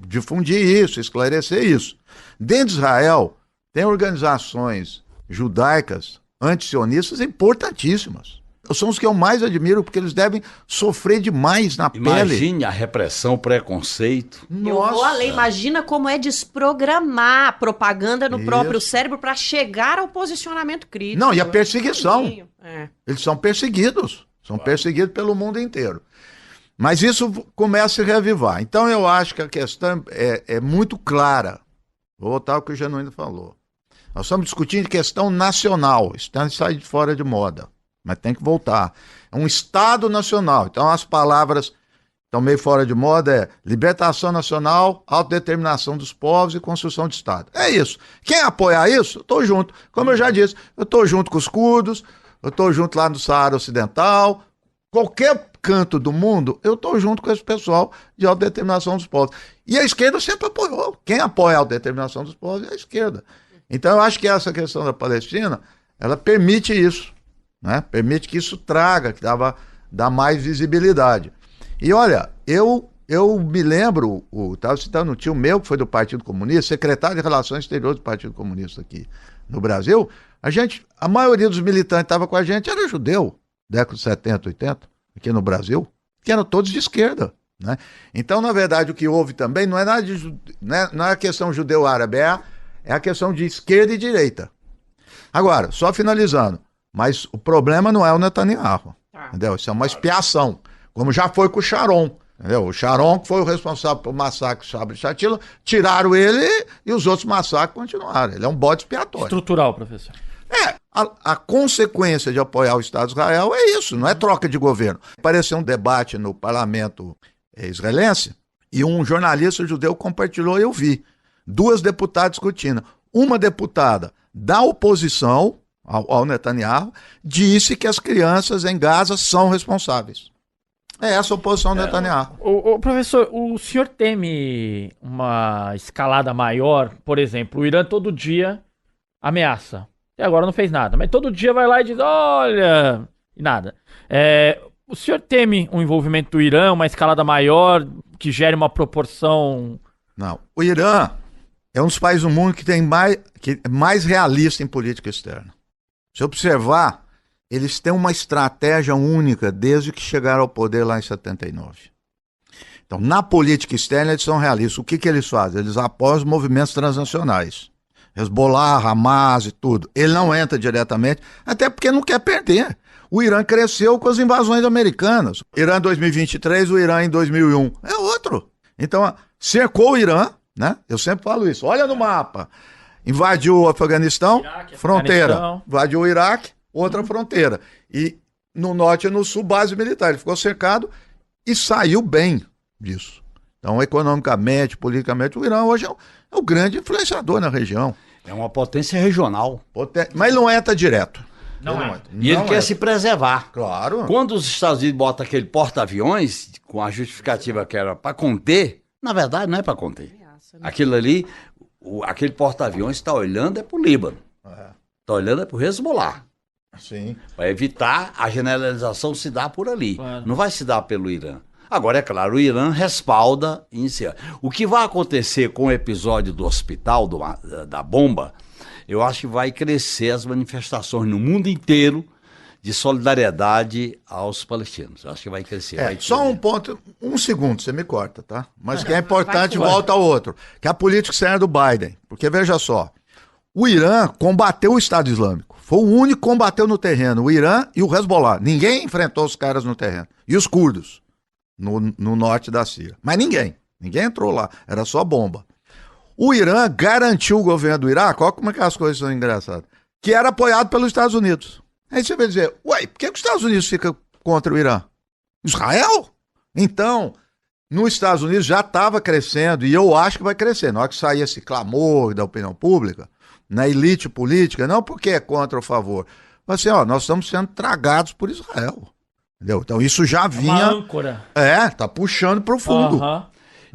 difundir isso, esclarecer isso. Dentro de Israel, tem organizações judaicas antisionistas importantíssimas. São os que eu mais admiro, porque eles devem sofrer demais na pele. Imagine a repressão, o preconceito. Eu vou além, imagina como é desprogramar a propaganda no próprio cérebro para chegar ao posicionamento crítico. Não, e a perseguição. É. Eles são perseguidos. São perseguidos pelo mundo inteiro. Mas isso começa a se reavivar. Então eu acho que a questão é muito clara. Vou voltar ao que o Genuíno falou. Nós estamos discutindo questão nacional. Isso sai de fora de moda. Mas tem que voltar. É um Estado nacional. Então as palavras estão meio fora de moda, libertação nacional, autodeterminação dos povos e construção de Estado. É isso. Quem apoiar isso, eu estou junto. Como eu já disse, eu estou junto com os curdos, eu estou junto lá no Saara Ocidental, qualquer canto do mundo, eu estou junto com esse pessoal de autodeterminação dos povos. E a esquerda sempre apoiou. Quem apoia a autodeterminação dos povos é a esquerda. Então eu acho que essa questão da Palestina, ela permite isso. Né? Permite que isso traga, que dá mais visibilidade. E olha, eu me lembro, estava citando um tio meu que foi do Partido Comunista, secretário de Relações Exteriores do Partido Comunista aqui no Brasil, a maioria dos militantes que estava com a gente era judeu, década de 70, 80, aqui no Brasil, que eram todos de esquerda. Né? Então, na verdade, o que houve também não é nada não é a questão judeu-árabe, é a questão de esquerda e direita. Agora, só finalizando, mas o problema não é o Netanyahu, entendeu? Isso é uma expiação, como já foi com o Sharon, entendeu? O Sharon, que foi o responsável pelo massacre de Sabra e Shatila, tiraram ele e os outros massacres continuaram. Ele é um bode expiatório. Estrutural, professor. A consequência de apoiar o Estado de Israel é isso, não é troca de governo. Apareceu um debate no parlamento israelense e um jornalista judeu compartilhou e eu vi. 2 deputadas discutindo. Uma deputada da oposição ao Netanyahu, disse que as crianças em Gaza são responsáveis. É essa a oposição do Netanyahu. Professor, o senhor teme uma escalada maior? Por exemplo, o Irã todo dia ameaça Até agora não fez nada. Mas todo dia vai lá e diz, olha... E nada. O senhor teme um envolvimento do Irã, uma escalada maior, que gere uma proporção... Não. O Irã é um dos países do mundo que é mais realista em política externa. Se observar, eles têm uma estratégia única desde que chegaram ao poder lá em 79. Então, na política externa, eles são realistas. O que eles fazem? Eles apoiam os movimentos transnacionais. Hezbollah, Hamas e tudo. Ele não entra diretamente, até porque não quer perder. O Irã cresceu com as invasões americanas. O Irã em 2023, o Irã em 2001. É outro. Então, cercou o Irã, né? Eu sempre falo isso. Olha no mapa. Invadiu o Afeganistão, Iraque, fronteira. Afeganistão. Invadiu o Iraque, outra fronteira. E no norte e no sul, base militar. Ele ficou cercado e saiu bem disso. Então, economicamente, politicamente, o Irã hoje é o grande influenciador na região. É uma potência regional. Mas ele não entra direto. Não é. E ele quer se preservar. Claro. Quando os Estados Unidos botam aquele porta-aviões, com a justificativa que era para conter, na verdade não é para conter. Aquilo ali, aquele porta-aviões está olhando é para o Líbano. Está olhando é para o Hezbollah. Sim. Para evitar a generalização se dar por ali. Claro. Não vai se dar pelo Irã. Agora, é claro, o Irã respalda iniciar. O que vai acontecer com o episódio do hospital, da bomba, eu acho que vai crescer as manifestações no mundo inteiro de solidariedade aos palestinos. Eu acho que vai crescer. Só um ponto, um segundo, você me corta, tá? Mas que é importante, volta ao outro, que é a política externa do Biden. Porque, veja só, o Irã combateu o Estado Islâmico. Foi o único que combateu no terreno, o Irã e o Hezbollah. Ninguém enfrentou os caras no terreno. E os curdos, no norte da Síria. Mas ninguém entrou lá, era só bomba. O Irã garantiu o governo do Iraque, olha como é que as coisas são engraçadas, que era apoiado pelos Estados Unidos. Aí você vai dizer, ué, por que os Estados Unidos fica contra o Irã? Israel? Então, nos Estados Unidos já estava crescendo, e eu acho que vai crescer. Na hora que sair esse clamor da opinião pública, na elite política, não porque é contra ou a favor, mas assim, nós estamos sendo tragados por Israel. Entendeu? Então isso já vinha... Uma âncora. Tá puxando para o fundo.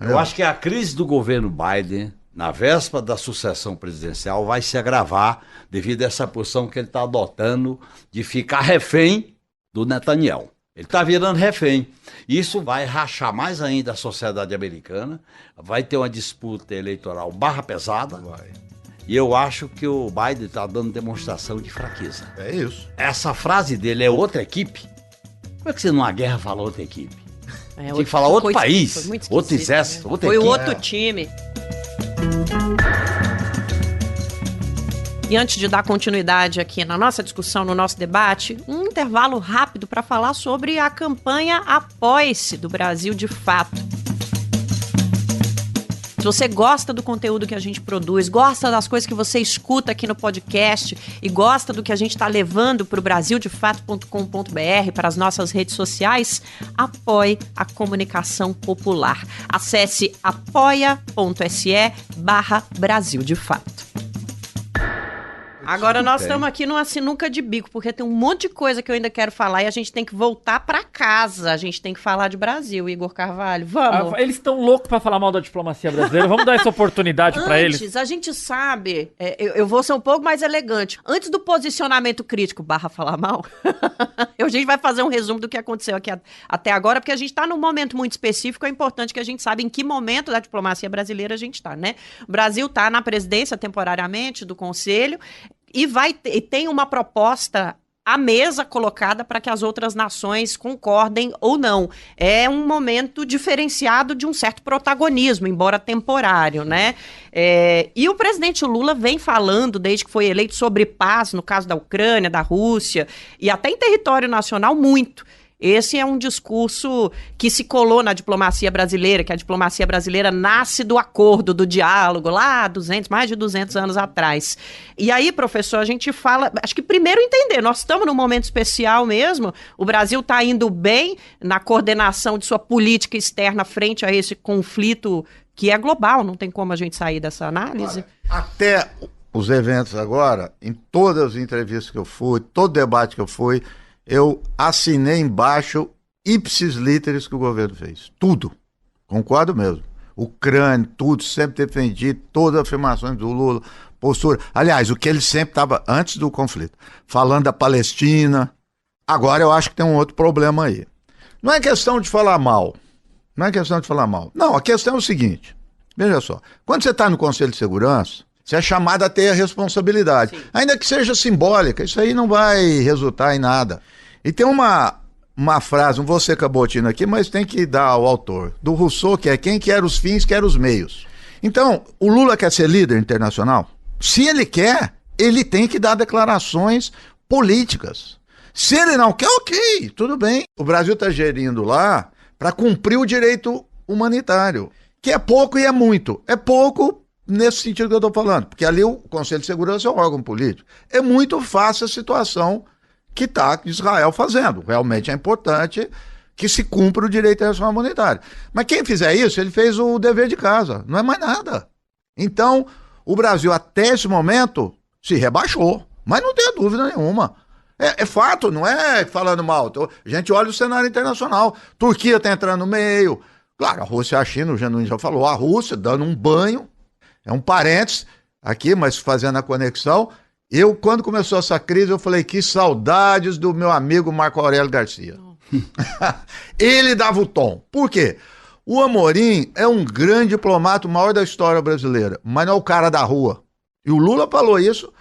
Eu acho que a crise do governo Biden, na véspera da sucessão presidencial, vai se agravar devido a essa posição que ele está adotando de ficar refém do Netanyahu. Ele está virando refém. Isso vai rachar mais ainda a sociedade americana, vai ter uma disputa eleitoral barra pesada. E eu acho que o Biden está dando demonstração de fraqueza. É isso. Essa frase dele é outra equipe. Como é que você numa guerra fala outra equipe? Tem que falar foi outro país, outro exército, outra equipe. Foi outro time. E antes de dar continuidade aqui na nossa discussão, no nosso debate, um intervalo rápido para falar sobre a campanha Apoie-se do Brasil de Fato. Se você gosta do conteúdo que a gente produz, gosta das coisas que você escuta aqui no podcast e gosta do que a gente está levando para o brasildefato.com.br, para as nossas redes sociais, apoie a comunicação popular. Acesse apoia.se/Brasil de Fato. Agora nós estamos aqui numa sinuca de bico, porque tem um monte de coisa que eu ainda quero falar e a gente tem que voltar para casa. A gente tem que falar de Brasil, Igor Carvalho. Vamos. Eles estão loucos para falar mal da diplomacia brasileira. Vamos dar essa oportunidade para eles. Antes, a gente sabe, eu vou ser um pouco mais elegante. Antes do posicionamento crítico / falar mal, a gente vai fazer um resumo do que aconteceu aqui até agora, porque a gente está num momento muito específico. É importante que a gente saiba em que momento da diplomacia brasileira a gente está, né? O Brasil está na presidência temporariamente do Conselho, e tem uma proposta à mesa colocada para que as outras nações concordem ou não. É um momento diferenciado de um certo protagonismo, embora temporário, né? E o presidente Lula vem falando, desde que foi eleito, sobre paz, no caso da Ucrânia, da Rússia, e até em território nacional, muito. Esse é um discurso que se colou na diplomacia brasileira, que a diplomacia brasileira nasce do acordo, do diálogo, lá mais de 200 anos atrás. E aí, professor, a gente fala, acho que primeiro entender, nós estamos num momento especial mesmo, o Brasil está indo bem na coordenação de sua política externa frente a esse conflito que é global, não tem como a gente sair dessa análise. Até os eventos agora, em todas as entrevistas que eu fui, todo debate que eu fui, eu assinei embaixo ipsis literis que o governo fez. Tudo. Concordo mesmo. Ucrânia, tudo, sempre defendi todas as afirmações do Lula. postura. Aliás, o que ele sempre estava, antes do conflito, falando da Palestina. Agora eu acho que tem um outro problema aí. Não é questão de falar mal. Não, a questão é o seguinte. Veja só. Quando você está no Conselho de Segurança, você é chamado a ter a responsabilidade. Sim. Ainda que seja simbólica, isso aí não vai resultar em nada. E tem uma frase, não vou ser cabotino aqui, mas tem que dar ao autor, do Rousseau, que é quem quer os fins, quer os meios. Então, o Lula quer ser líder internacional? Se ele quer, ele tem que dar declarações políticas. Se ele não quer, ok, tudo bem. O Brasil está gerindo lá para cumprir o direito humanitário, que é pouco e é muito. É pouco nesse sentido que eu estou falando, porque ali o Conselho de Segurança é um órgão político. É muito fácil a situação que está Israel fazendo. Realmente é importante que se cumpra o direito internacional humanitário. Mas quem fizer isso, ele fez o dever de casa, não é mais nada. Então, o Brasil até esse momento se rebaixou, mas não tenha dúvida nenhuma. É fato, não é falando mal. A gente olha o cenário internacional. Turquia está entrando no meio. Claro, a Rússia e a China, o Genuíno já falou, a Rússia dando um banho, é um parênteses aqui, mas fazendo a conexão. Eu, quando começou essa crise, eu falei, que saudades do meu amigo Marco Aurélio Garcia. Ele dava o tom. Por quê? O Amorim é um grande diplomata, o maior da história brasileira, mas não é o cara da rua. E o Lula falou isso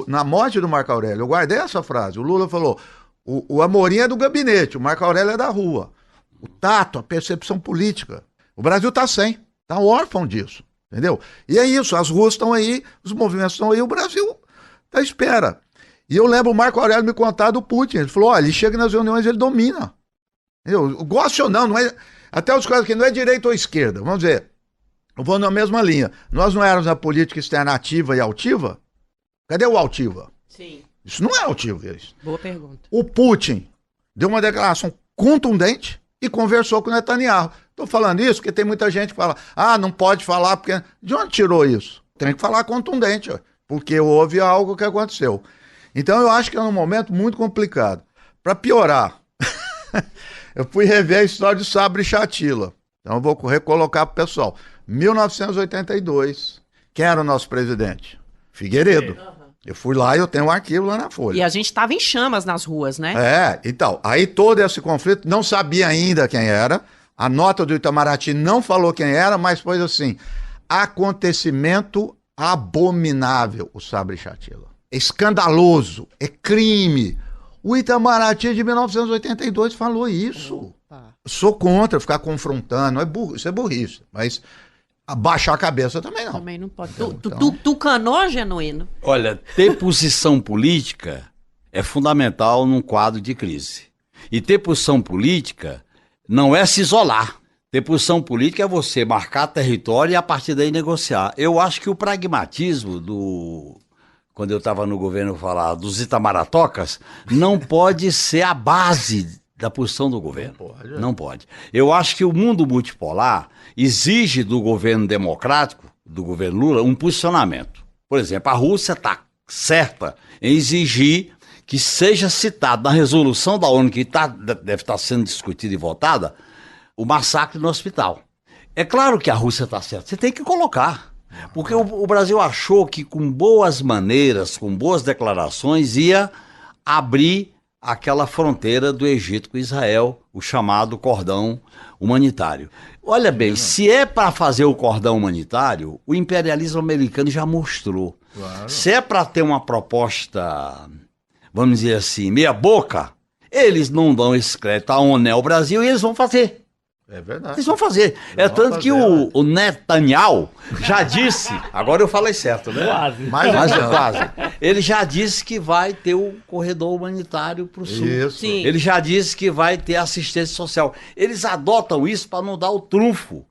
na morte do Marco Aurélio. Eu guardei essa frase. O Lula falou, o Amorim é do gabinete, o Marco Aurélio é da rua. O tato, a percepção política. O Brasil está sem, está órfão disso, entendeu? E é isso, as ruas estão aí, os movimentos estão aí, o Brasil está à espera. E eu lembro o Marco Aurélio me contar do Putin. Ele falou, olha, ele chega nas reuniões, ele domina. Entendeu? Goste ou não é... Até os coisas que não é direita ou esquerda. Vamos dizer, eu vou na mesma linha. Nós não éramos na política externa ativa e altiva? Cadê o altiva? Sim. Isso não é altiva. Isso. Boa pergunta. O Putin deu uma declaração contundente e conversou com o Netanyahu. Estou falando isso porque tem muita gente que fala, não pode falar porque... De onde tirou isso? Tem que falar contundente, porque houve algo que aconteceu. Então eu acho que é um momento muito complicado. Para piorar, eu fui rever a história de Sabre e Chatila. Então eu vou recolocar para o pessoal. 1982, quem era o nosso presidente? Figueiredo. Eu fui lá e eu tenho um arquivo lá na Folha. E a gente estava em chamas nas ruas, né? Então, aí todo esse conflito, não sabia ainda quem era. A nota do Itamaraty não falou quem era, mas foi assim, acontecimento abominável o Sabre e Chatila. É escandaloso, é crime. O Itamaraty de 1982 falou isso. Sou contra ficar confrontando, isso é burrice, mas abaixar a cabeça também não. Também não pode. Tu canou, Genuíno? Olha, ter posição política é fundamental num quadro de crise. E ter posição política não é se isolar. Ter posição política é você marcar território e a partir daí negociar. Eu acho que o pragmatismo quando eu estava no governo falar dos itamaratocas, não pode ser a base da posição do governo. Não pode. Eu acho que o mundo multipolar exige do governo democrático, do governo Lula, um posicionamento. Por exemplo, a Rússia está certa em exigir que seja citado na resolução da ONU, que deve estar sendo discutida e votada, o massacre no hospital. É claro que a Rússia está certa, você tem que colocar. Porque o Brasil achou que com boas maneiras, com boas declarações, ia abrir aquela fronteira do Egito com Israel, o chamado cordão humanitário. Olha bem, se é para fazer o cordão humanitário, o imperialismo americano já mostrou. Claro. Se é para ter uma proposta, vamos dizer assim, meia boca, eles não dão esse crédito à ONU, ao Brasil, e eles vão fazer. É verdade. Eles vão fazer. Tanto que o Netanyahu já disse, agora eu falei certo, né? Quase. Mas quase. Ele já disse que vai ter o corredor humanitário para o sul. Isso. Sim. Ele já disse que vai ter assistência social. Eles adotam isso para não dar o trunfo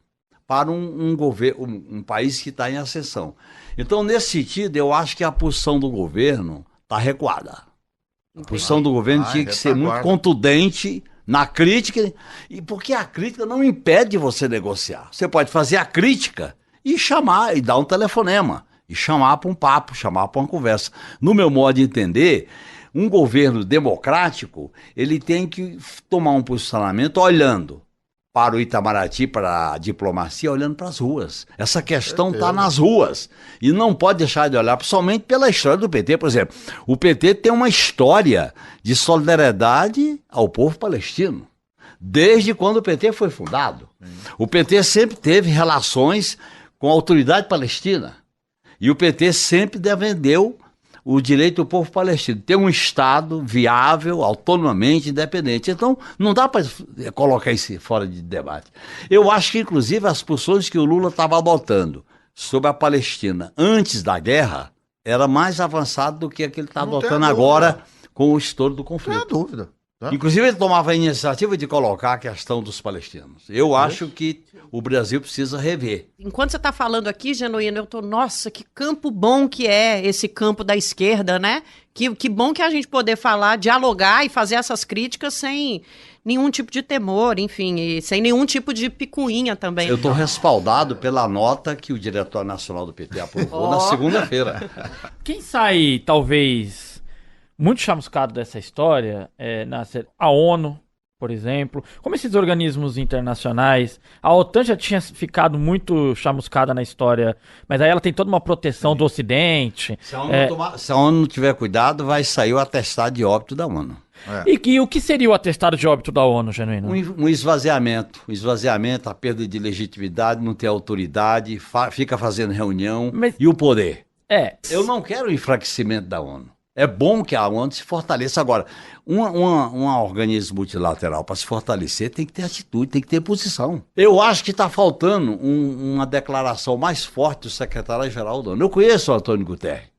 para um governo, um país que está em ascensão. Então, nesse sentido, eu acho que a posição do governo está recuada. A posição do governo tinha que ser muito contundente na crítica, e porque a crítica não impede você negociar. Você pode fazer a crítica e chamar, e dar um telefonema, e chamar para um papo, chamar para uma conversa. No meu modo de entender, um governo democrático, ele tem que tomar um posicionamento olhando para o Itamaraty, para a diplomacia, olhando para as ruas. Essa questão está nas ruas. E não pode deixar de olhar, principalmente pela história do PT. Por exemplo, o PT tem uma história de solidariedade ao povo palestino. Desde quando o PT foi fundado. O PT sempre teve relações com a autoridade palestina. E o PT sempre defendeu o direito do povo palestino ter um Estado viável, autonomamente, independente. Então, não dá para colocar isso fora de debate. Eu acho que, inclusive, as posições que o Lula estava adotando sobre a Palestina antes da guerra era mais avançado do que a que ele está adotando agora com o estouro do conflito. Não tem dúvida. Inclusive, ele tomava a iniciativa de colocar a questão dos palestinos. Eu acho que o Brasil precisa rever. Enquanto você está falando aqui, Genuíno, eu tô, nossa, que campo bom que é esse campo da esquerda, né? Que bom que a gente poder falar, dialogar e fazer essas críticas sem nenhum tipo de temor, enfim, e sem nenhum tipo de picuinha também. Eu estou respaldado pela nota que o diretor nacional do PT aprovou na segunda-feira. Quem sai, talvez, muito chamuscado dessa história é a ONU, por exemplo, como esses organismos internacionais. A OTAN já tinha ficado muito chamuscada na história, mas aí ela tem toda uma proteção do Ocidente. Se a ONU não tiver cuidado, vai sair o atestado de óbito da ONU. E o que seria o atestado de óbito da ONU, Genuíno? Um esvaziamento, a perda de legitimidade, não ter autoridade, fica fazendo reunião. E o poder? Eu não quero o enfraquecimento da ONU. É bom que a ONU se fortaleça. Agora, um organismo multilateral, para se fortalecer, tem que ter atitude, tem que ter posição. Eu acho que está faltando uma declaração mais forte do secretário-geral da ONU. Eu conheço o Antônio Guterres.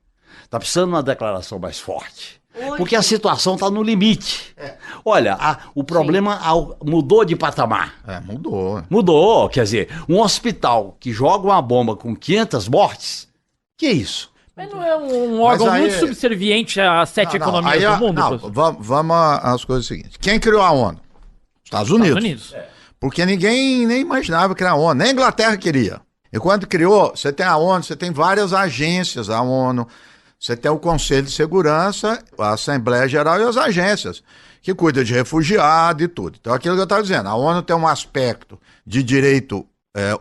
Está precisando de uma declaração mais forte. Porque a situação está no limite. Olha, o problema mudou de patamar. Mudou. Mudou, quer dizer, um hospital que joga uma bomba com 500 mortes, que é isso? Mas não é um órgão muito subserviente às 7 economias do mundo? Vamos às coisas seguintes. Quem criou a ONU? Estados Unidos. Porque ninguém nem imaginava criar a ONU, nem a Inglaterra queria. E quando criou, você tem a ONU, você tem várias agências da ONU, você tem o Conselho de Segurança, a Assembleia Geral e as agências, que cuidam de refugiado e tudo. Então, aquilo que eu estava dizendo, a ONU tem um aspecto de direito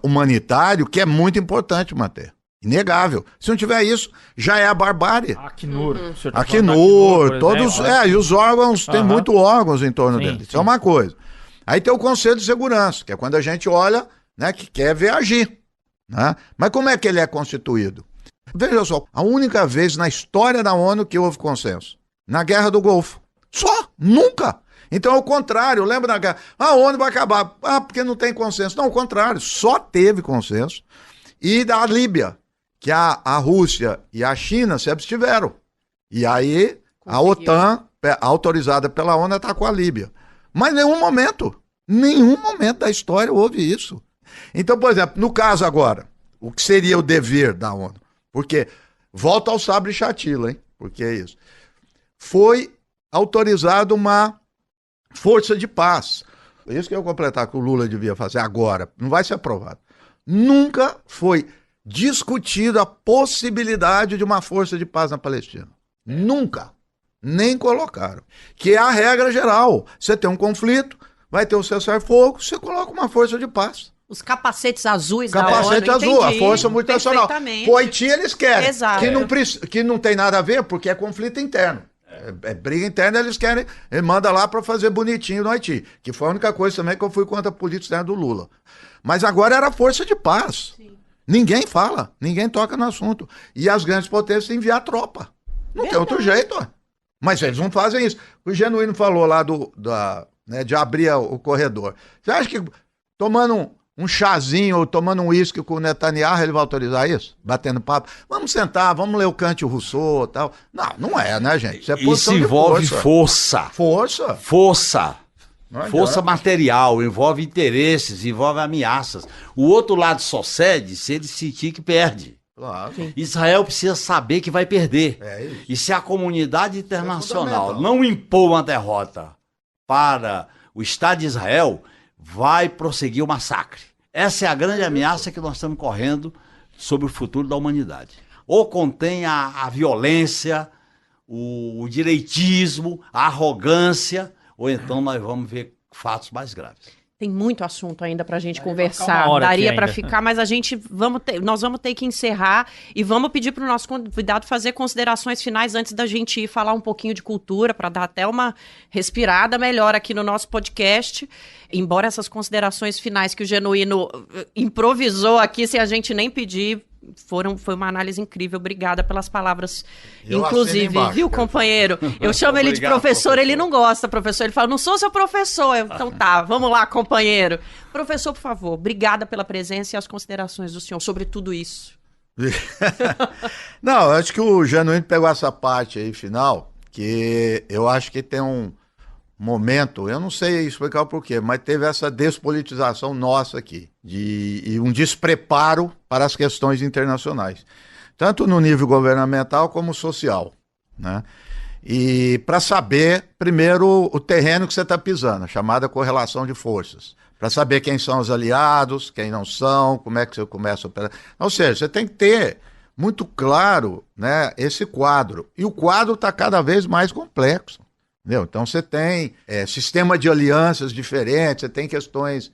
humanitário que é muito importante manter. Inegável. Se não tiver isso, já é a barbárie. Acnur. Acnur, todos. E os órgãos, tem muitos órgãos em torno deles. Isso é uma coisa. Aí tem o Conselho de Segurança, que é quando a gente olha, né, que quer ver agir. Né? Mas como é que ele é constituído? Veja só, a única vez na história da ONU que houve consenso. Na Guerra do Golfo. Só. Nunca. Então é o contrário. Lembra da guerra? A ONU vai acabar. Porque não tem consenso. Não, o contrário. Só teve consenso. E da Líbia, que a Rússia e a China se abstiveram. E aí a OTAN, autorizada pela ONU, atacou a Líbia. Mas em nenhum momento da história houve isso. Então, por exemplo, no caso agora, o que seria o dever da ONU? Porque, volta ao sabre chatila, hein? Porque é isso. Foi autorizada uma força de paz. É isso que eu ia completar que o Lula devia fazer agora. Não vai ser aprovado. Nunca foi discutida a possibilidade de uma força de paz na Palestina. Nunca. Nem colocaram. Que é a regra geral. Você tem um conflito, vai ter o cessar-fogo, você coloca uma força de paz. Os capacetes azuis Capacete da ONU, azul, a Força Multinacional. O Haiti eles querem. Exato. Que não tem nada a ver, porque é conflito interno. É briga interna, eles querem, ele manda lá para fazer bonitinho no Haiti. Que foi a única coisa também que eu fui contra a política externa do Lula. Mas agora era força de paz. Sim. Ninguém fala, ninguém toca no assunto. E as grandes potências enviar tropa. Não tem outro jeito, ó. Mas eles não fazem isso. O Genuíno falou lá de abrir o corredor. Você acha que tomando um chazinho ou tomando um uísque com o Netanyahu, ele vai autorizar isso? Batendo papo? Vamos sentar, vamos ler o Kant e o Rousseau e tal. Não é, né, gente? Isso envolve força. Força material, envolve interesses, envolve ameaças. O outro lado só cede se ele sentir que perde. Claro. Israel precisa saber que vai perder. E se a comunidade internacional não impor uma derrota para o Estado de Israel, vai prosseguir o massacre. Essa é a grande ameaça que nós estamos correndo sobre o futuro da humanidade. Ou contém a violência, o direitismo, a arrogância, ou então nós vamos ver fatos mais graves. Tem muito assunto ainda pra gente Vai conversar. ficar uma hora Daria aqui pra ainda. ficar, mas nós vamos ter que encerrar e vamos pedir pro nosso convidado fazer considerações finais antes da gente ir falar um pouquinho de cultura, para dar até uma respirada melhor aqui no nosso podcast. Embora essas considerações finais que o Genuíno improvisou aqui, sem a gente nem pedir, foi uma análise incrível. Obrigada pelas palavras, Eu inclusive, assino embaixo, viu, cara. companheiro? Eu chamo ele de Obrigado, professor, ele professor. não gosta, professor. Ele fala, não sou seu professor. Então tá, vamos lá, companheiro. Professor, por favor, obrigada pela presença e as considerações do senhor sobre tudo isso. Não, eu acho que o Genuíno pegou essa parte aí final, que eu acho que tem um momento, eu não sei explicar o porquê, mas teve essa despolitização nossa aqui, e um despreparo para as questões internacionais, tanto no nível governamental como social, né? E para saber, primeiro, o terreno que você está pisando, a chamada correlação de forças, para saber quem são os aliados, quem não são, como é que você começa a operar. Ou seja, você tem que ter muito claro, né, esse quadro, e o quadro está cada vez mais complexo. Entendeu? Então você tem sistema de alianças diferentes, você tem questões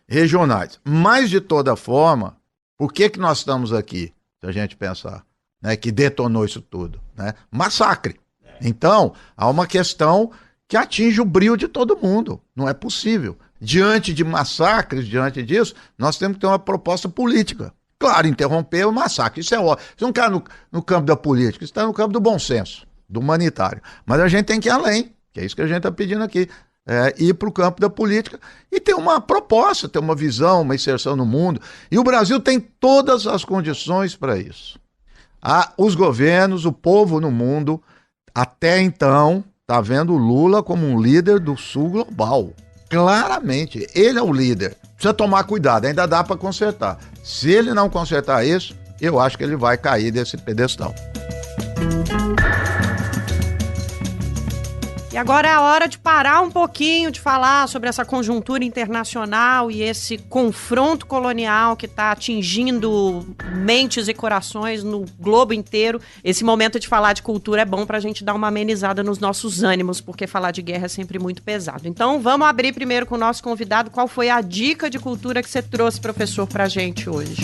regionais. Mas, de toda forma, por que nós estamos aqui, se a gente pensar, né, que detonou isso tudo? Né? Massacre. Então, há uma questão que atinge o brio de todo mundo. Não é possível. Diante de massacres, diante disso, nós temos que ter uma proposta política. Claro, interromper o massacre, isso é óbvio. Isso não está no campo da política, isso está no campo do bom senso, do humanitário. Mas a gente tem que ir além, que é isso que a gente está pedindo aqui, ir para o campo da política e ter uma proposta, ter uma visão, uma inserção no mundo. E o Brasil tem todas as condições para isso. Os governos, o povo no mundo, até então, está vendo o Lula como um líder do sul global. Claramente, ele é o líder. Precisa tomar cuidado, ainda dá para consertar. Se ele não consertar isso, eu acho que ele vai cair desse pedestal. E agora é a hora de parar um pouquinho de falar sobre essa conjuntura internacional e esse confronto colonial que está atingindo mentes e corações no globo inteiro. Esse momento de falar de cultura é bom para a gente dar uma amenizada nos nossos ânimos, porque falar de guerra é sempre muito pesado. Então vamos abrir primeiro com o nosso convidado. Qual foi a dica de cultura que você trouxe, professor, para a gente hoje?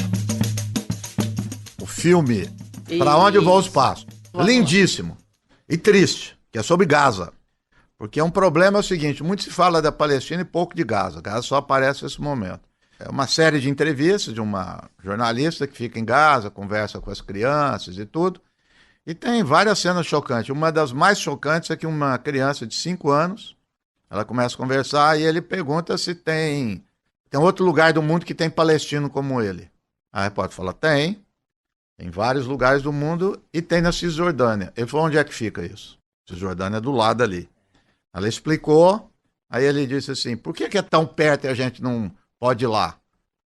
O filme Pra Onde Vão os Passos. Lindíssimo e triste, que é sobre Gaza. Porque um problema é o seguinte, muito se fala da Palestina e pouco de Gaza. Gaza só aparece nesse momento. É uma série de entrevistas de uma jornalista que fica em Gaza, conversa com as crianças e tudo. E tem várias cenas chocantes. Uma das mais chocantes é que uma criança de 5 anos, ela começa a conversar e ele pergunta se tem outro lugar do mundo que tem palestino como ele. A repórter fala, tem vários lugares do mundo e tem na Cisjordânia. Ele falou, onde é que fica isso? Cisjordânia é do lado ali. Ela explicou, aí ele disse assim, por que é tão perto e a gente não pode ir lá?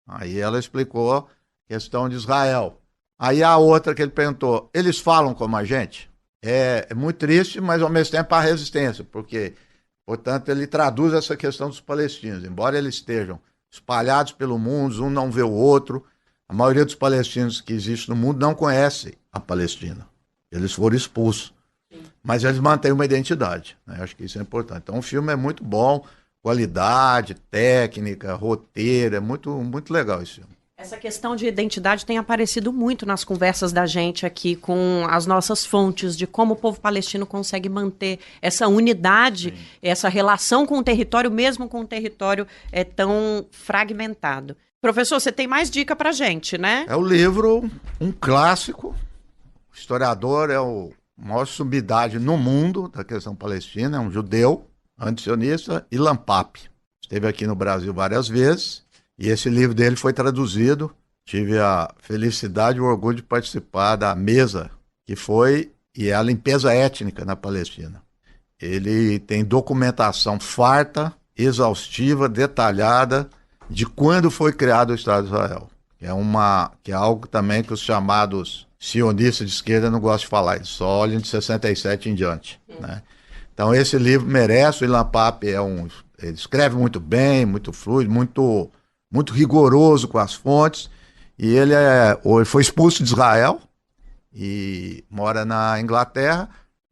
Aí ela explicou a questão de Israel. Aí a outra que ele perguntou, eles falam como a gente? É muito triste, mas ao mesmo tempo há resistência, porque, portanto, ele traduz essa questão dos palestinos. Embora eles estejam espalhados pelo mundo, um não vê o outro, a maioria dos palestinos que existe no mundo não conhece a Palestina. Eles foram expulsos. Mas eles mantêm uma identidade, né? Acho que isso é importante. Então o filme é muito bom, qualidade, técnica, roteiro, é muito, muito legal esse filme. Essa questão de identidade tem aparecido muito nas conversas da gente aqui com as nossas fontes, de como o povo palestino consegue manter essa unidade, sim, essa relação com o território, mesmo com o território tão fragmentado. Professor, você tem mais dica pra gente, né? É o livro, um clássico. O historiador é o maior sumidade no mundo da questão palestina, é um judeu, antisionista, Ilan Pappé. Esteve aqui no Brasil várias vezes e esse livro dele foi traduzido. Tive a felicidade e o orgulho de participar da mesa que foi e é a limpeza étnica na Palestina. Ele tem documentação farta, exaustiva, detalhada de quando foi criado o Estado de Israel. Que é algo também que os chamados sionistas de esquerda não gostam de falar, eles só olham de 67 em diante, né? Então esse livro merece, o Ilan Pappé ele escreve muito bem, muito fluido, muito, muito rigoroso com as fontes, e ele foi expulso de Israel e mora na Inglaterra.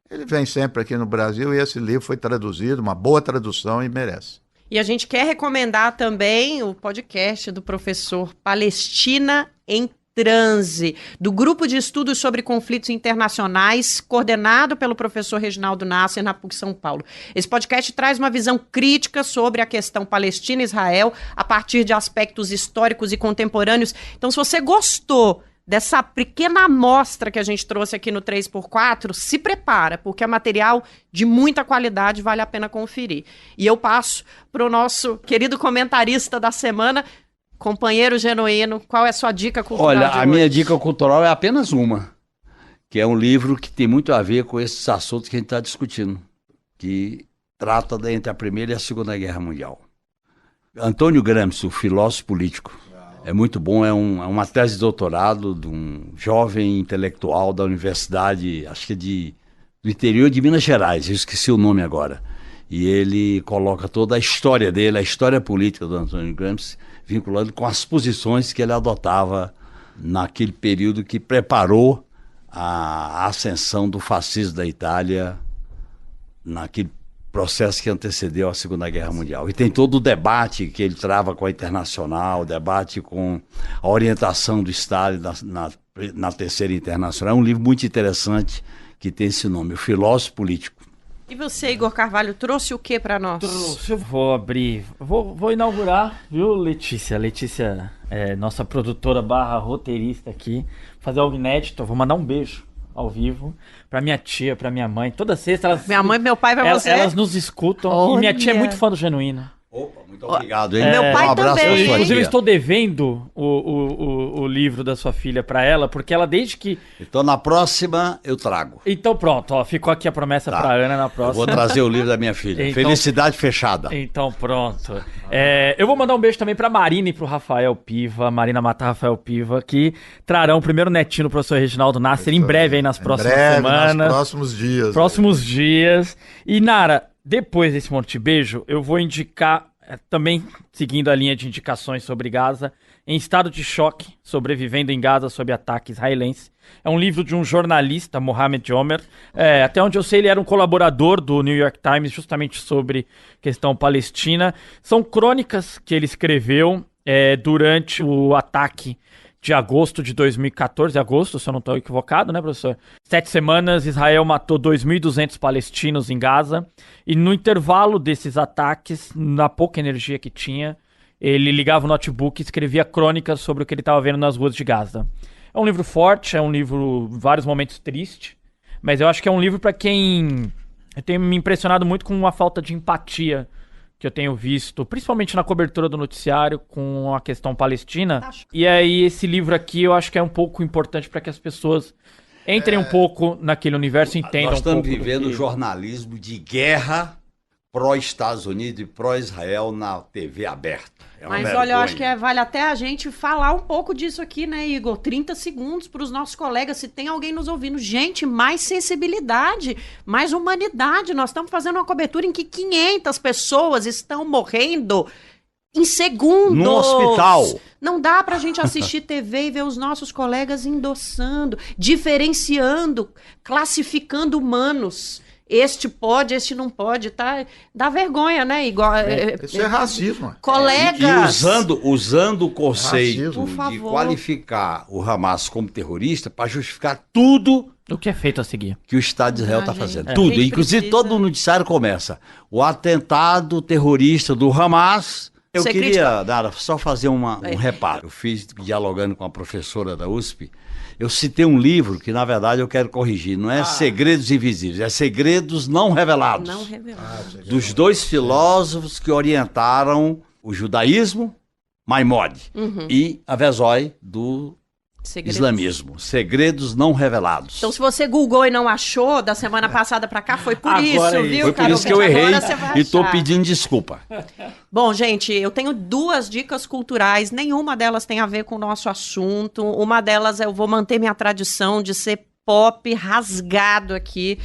Ele vem sempre aqui no Brasil e esse livro foi traduzido, uma boa tradução, e merece. E a gente quer recomendar também o podcast do professor Palestina em Transe, do Grupo de Estudos sobre Conflitos Internacionais, coordenado pelo professor Reginaldo Nasser, na PUC São Paulo. Esse podcast traz uma visão crítica sobre a questão Palestina e Israel, a partir de aspectos históricos e contemporâneos. Então, se você gostou dessa pequena amostra que a gente trouxe aqui no 3x4, se prepara, porque é material de muita qualidade, vale a pena conferir. E eu passo para o nosso querido comentarista da semana, companheiro genuíno. Qual é a sua dica cultural? Olha, de a hoje? minha dica cultural é apenas uma, que é um livro que tem muito a ver com esses assuntos que a gente está discutindo, que trata entre a Primeira e a Segunda Guerra Mundial. Antônio Gramsci, o filósofo político, é muito bom, é uma tese de doutorado de um jovem intelectual da universidade, acho que do interior de Minas Gerais, eu esqueci o nome agora. E ele coloca toda a história dele, a história política do Antônio Gramsci, vinculando com as posições que ele adotava naquele período que preparou a ascensão do fascismo da Itália, naquele processo que antecedeu a Segunda Guerra Mundial. E tem todo o debate que ele trava com a Internacional, o debate com a orientação do Estado na Terceira Internacional. É um livro muito interessante que tem esse nome, O Filósofo Político. E você, Igor Carvalho, trouxe o que para nós? Eu vou abrir, vou inaugurar, viu, Letícia? Letícia é nossa produtora / roteirista aqui, fazer algo inédito. Vou mandar um beijo ao vivo pra minha tia, pra minha mãe. Toda sexta elas... Minha mãe e meu pai vai você? Elas nos escutam. Olha. E minha tia é muito fã do Genuíno. Opa, muito obrigado. Meu pai um abraço também. pra sua Inclusive, eu tia. estou devendo o livro da sua filha pra ela, porque ela desde que... Então na próxima eu trago. Então pronto, ó, ficou aqui a promessa Tá. pra Ana na Eu próxima. vou trazer o livro da minha filha. Então- Felicidade Fechada. Então pronto. Eu vou mandar um beijo também pra Marina e pro Rafael Piva, Marina Mata, Rafael Piva, que trarão o primeiro netinho do professor Reginaldo Nasser em breve aí nas próximas semanas. Nos próximos dias. Próximos dias. E Nara, depois desse monte de beijo, eu vou indicar, também seguindo a linha de indicações sobre Gaza, Em Estado de Choque, Sobrevivendo em Gaza sob Ataque Israelense. É um livro de um jornalista, Mohamed Omer. Até onde eu sei, ele era um colaborador do New York Times, justamente sobre questão palestina. São crônicas que ele escreveu durante o ataque de agosto de 2014, agosto, se eu não estou equivocado, né, professor? 7 semanas, Israel matou 2.200 palestinos em Gaza, e no intervalo desses ataques, na pouca energia que tinha, ele ligava o notebook e escrevia crônicas sobre o que ele estava vendo nas ruas de Gaza. É um livro forte, é um livro, em vários momentos, triste, mas eu acho que é um livro para quem... Eu tenho me impressionado muito com a falta de empatia que eu tenho visto, principalmente na cobertura do noticiário com a questão palestina. E aí esse livro aqui eu acho que é um pouco importante para que as pessoas entrem um pouco naquele universo e entendam Nós estamos um pouco vivendo do que... jornalismo de guerra pró-Estados Unidos e pró-Israel na TV aberta. É uma Mas vergonha. olha, eu acho que vale até a gente falar um pouco disso aqui, né, Igor? 30 segundos para os nossos colegas, se tem alguém nos ouvindo. Gente, mais sensibilidade, mais humanidade. Nós estamos fazendo uma cobertura em que 500 pessoas estão morrendo em segundos. Num hospital. Não dá pra gente assistir TV e ver os nossos colegas endossando, diferenciando, classificando humanos. Este pode, este não pode, tá? Dá vergonha, né? Igual, Isso é racismo. colegas. E usando o conceito Racismo. Por de favor. qualificar o Hamas como terrorista para justificar tudo O que é feito a seguir? que o Estado de Israel está gente, fazendo. a Tudo. gente Inclusive, precisa- todo o noticiário começa. O atentado terrorista do Hamas. Eu Você queria, Nara, só fazer um reparo. Eu fiz, dialogando com a professora da USP, eu citei um livro que, na verdade, eu quero corrigir. Não é Segredos Invisíveis, é Segredos Não Revelados. Não revelado. Dos dois filósofos que orientaram o judaísmo, Maimonides, e Avezói, do Segredos. islamismo. Segredos Não Revelados. Então, se você googou e não achou, da semana passada pra cá, foi por Agora isso, é viu, Foi por Carol? isso que eu Agora errei você vai e tô achar. pedindo desculpa. Bom, gente, eu tenho 2 dicas culturais, nenhuma delas tem a ver com o nosso assunto. Uma delas eu vou manter minha tradição de ser pop rasgado aqui.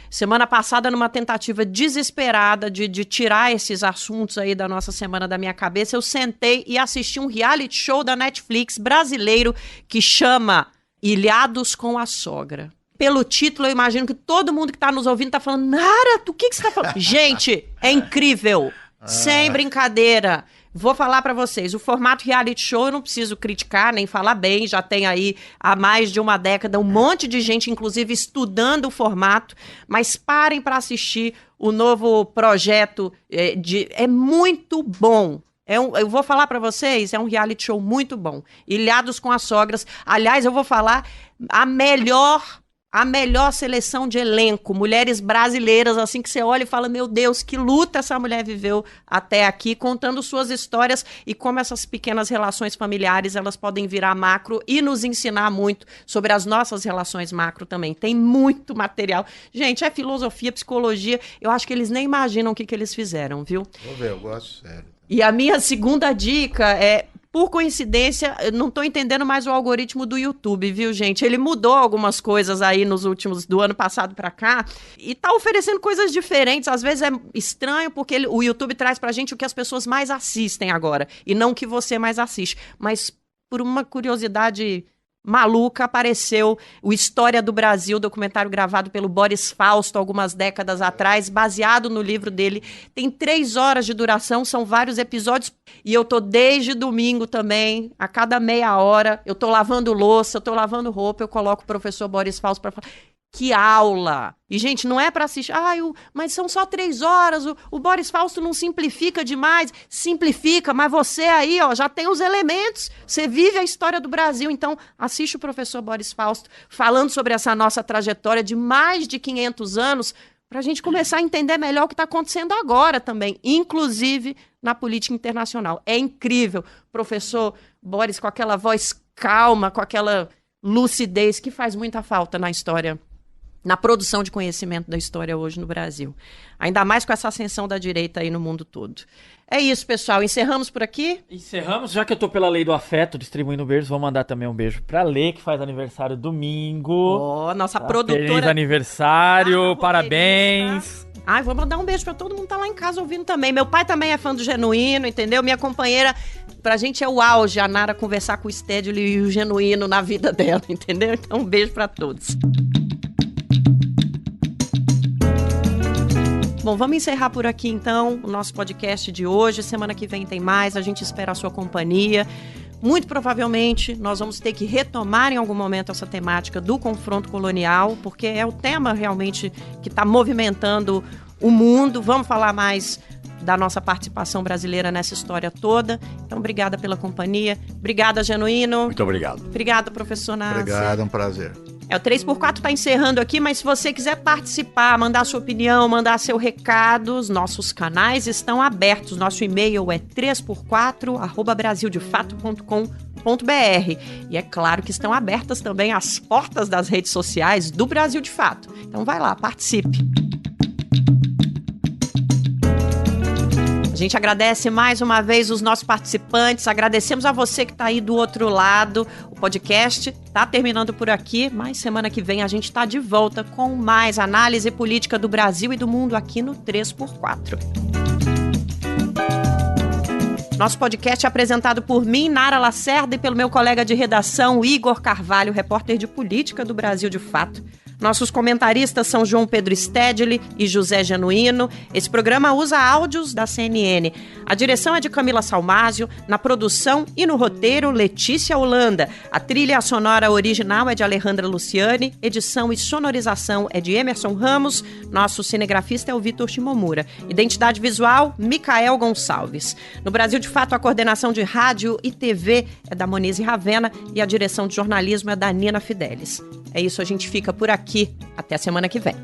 Semana passada, numa tentativa desesperada de tirar esses assuntos aí da nossa semana da minha cabeça, eu sentei e assisti um reality show da Netflix brasileiro que chama Ilhados com a Sogra. Pelo título, eu imagino que todo mundo que tá nos ouvindo tá falando, Nara, do que você tá falando? Gente, é incrível. Sem brincadeira. Vou falar pra vocês, o formato reality show eu não preciso criticar, nem falar bem, já tem aí há mais de uma década um monte de gente, inclusive, estudando o formato, mas parem pra assistir o novo projeto, é muito bom. Eu vou falar pra vocês, é um reality show muito bom. Ilhados com as Sogras. Aliás, eu vou falar a melhor seleção de elenco, mulheres brasileiras, assim que você olha e fala, meu Deus, que luta essa mulher viveu até aqui, contando suas histórias e como essas pequenas relações familiares, elas podem virar macro e nos ensinar muito sobre as nossas relações macro também. Tem muito material. Gente, é filosofia, psicologia, eu acho que eles nem imaginam o que eles fizeram, viu? Vou ver, eu gosto, sério. E a minha segunda dica é, por coincidência, eu não tô entendendo mais o algoritmo do YouTube, viu, gente? Ele mudou algumas coisas aí do ano passado pra cá e tá oferecendo coisas diferentes. Às vezes é estranho porque o YouTube traz pra gente o que as pessoas mais assistem agora e não o que você mais assiste. Mas por uma curiosidade maluca, apareceu o História do Brasil, documentário gravado pelo Boris Fausto algumas décadas atrás, baseado no livro dele. Tem 3 horas de duração, são vários episódios, e eu tô desde domingo também, a cada meia hora, eu tô lavando louça, eu tô lavando roupa, eu coloco o professor Boris Fausto para falar. Que aula! E, gente, não é para assistir, mas são só 3 horas, o Boris Fausto não simplifica demais. Simplifica, mas você aí, já tem os elementos, você vive a história do Brasil, então assiste o professor Boris Fausto falando sobre essa nossa trajetória de mais de 500 anos, para a gente começar a entender melhor o que está acontecendo agora também, inclusive na política internacional. É incrível, professor Boris, com aquela voz calma, com aquela lucidez que faz muita falta na história, na produção de conhecimento da história hoje no Brasil. Ainda mais com essa ascensão da direita aí no mundo todo. É isso, pessoal. Encerramos por aqui? Encerramos. Já que eu tô pela lei do afeto, distribuindo beijos, vou mandar também um beijo pra Lê, que faz aniversário domingo. Nossa produtora. Feliz aniversário, parabéns. Vou mandar um beijo pra todo mundo que tá lá em casa ouvindo também. Meu pai também é fã do Genuíno, entendeu? Minha companheira, pra gente é o auge, a Nara conversar com o Stedley e o Genuíno na vida dela, entendeu? Então, um beijo pra todos. Bom, vamos encerrar por aqui, então, o nosso podcast de hoje. Semana que vem tem mais, a gente espera a sua companhia. Muito provavelmente, nós vamos ter que retomar em algum momento essa temática do confronto colonial, porque é o tema realmente que está movimentando o mundo. Vamos falar mais da nossa participação brasileira nessa história toda. Então, obrigada pela companhia. Obrigada, Genuíno. Muito obrigado. Obrigada, professor Nasser. Obrigado, é um prazer. O 3x4 está encerrando aqui, mas se você quiser participar, mandar sua opinião, mandar seu recado, os nossos canais estão abertos. Nosso e-mail é 3x4@brasildefato.com.br. E é claro que estão abertas também as portas das redes sociais do Brasil de Fato. Então vai lá, participe. A gente agradece mais uma vez os nossos participantes, agradecemos a você que está aí do outro lado. O podcast está terminando por aqui, mas semana que vem a gente está de volta com mais análise política do Brasil e do mundo aqui no 3x4. Nosso podcast é apresentado por mim, Nara Lacerda, e pelo meu colega de redação, Igor Carvalho, repórter de política do Brasil de Fato. Nossos comentaristas são João Pedro Stedley e José Genuíno. Esse programa usa áudios da CNN. A direção é de Camila Salmásio, na produção e no roteiro, Letícia Holanda. A trilha sonora original é de Alejandra Luciani, edição e sonorização é de Emerson Ramos, nosso cinegrafista é o Vitor Shimomura. Identidade visual, Micael Gonçalves. No Brasil de Fato, a coordenação de rádio e TV é da Monize Ravena e a direção de jornalismo é da Nina Fidelis. É isso, a gente fica por aqui. Até a semana que vem.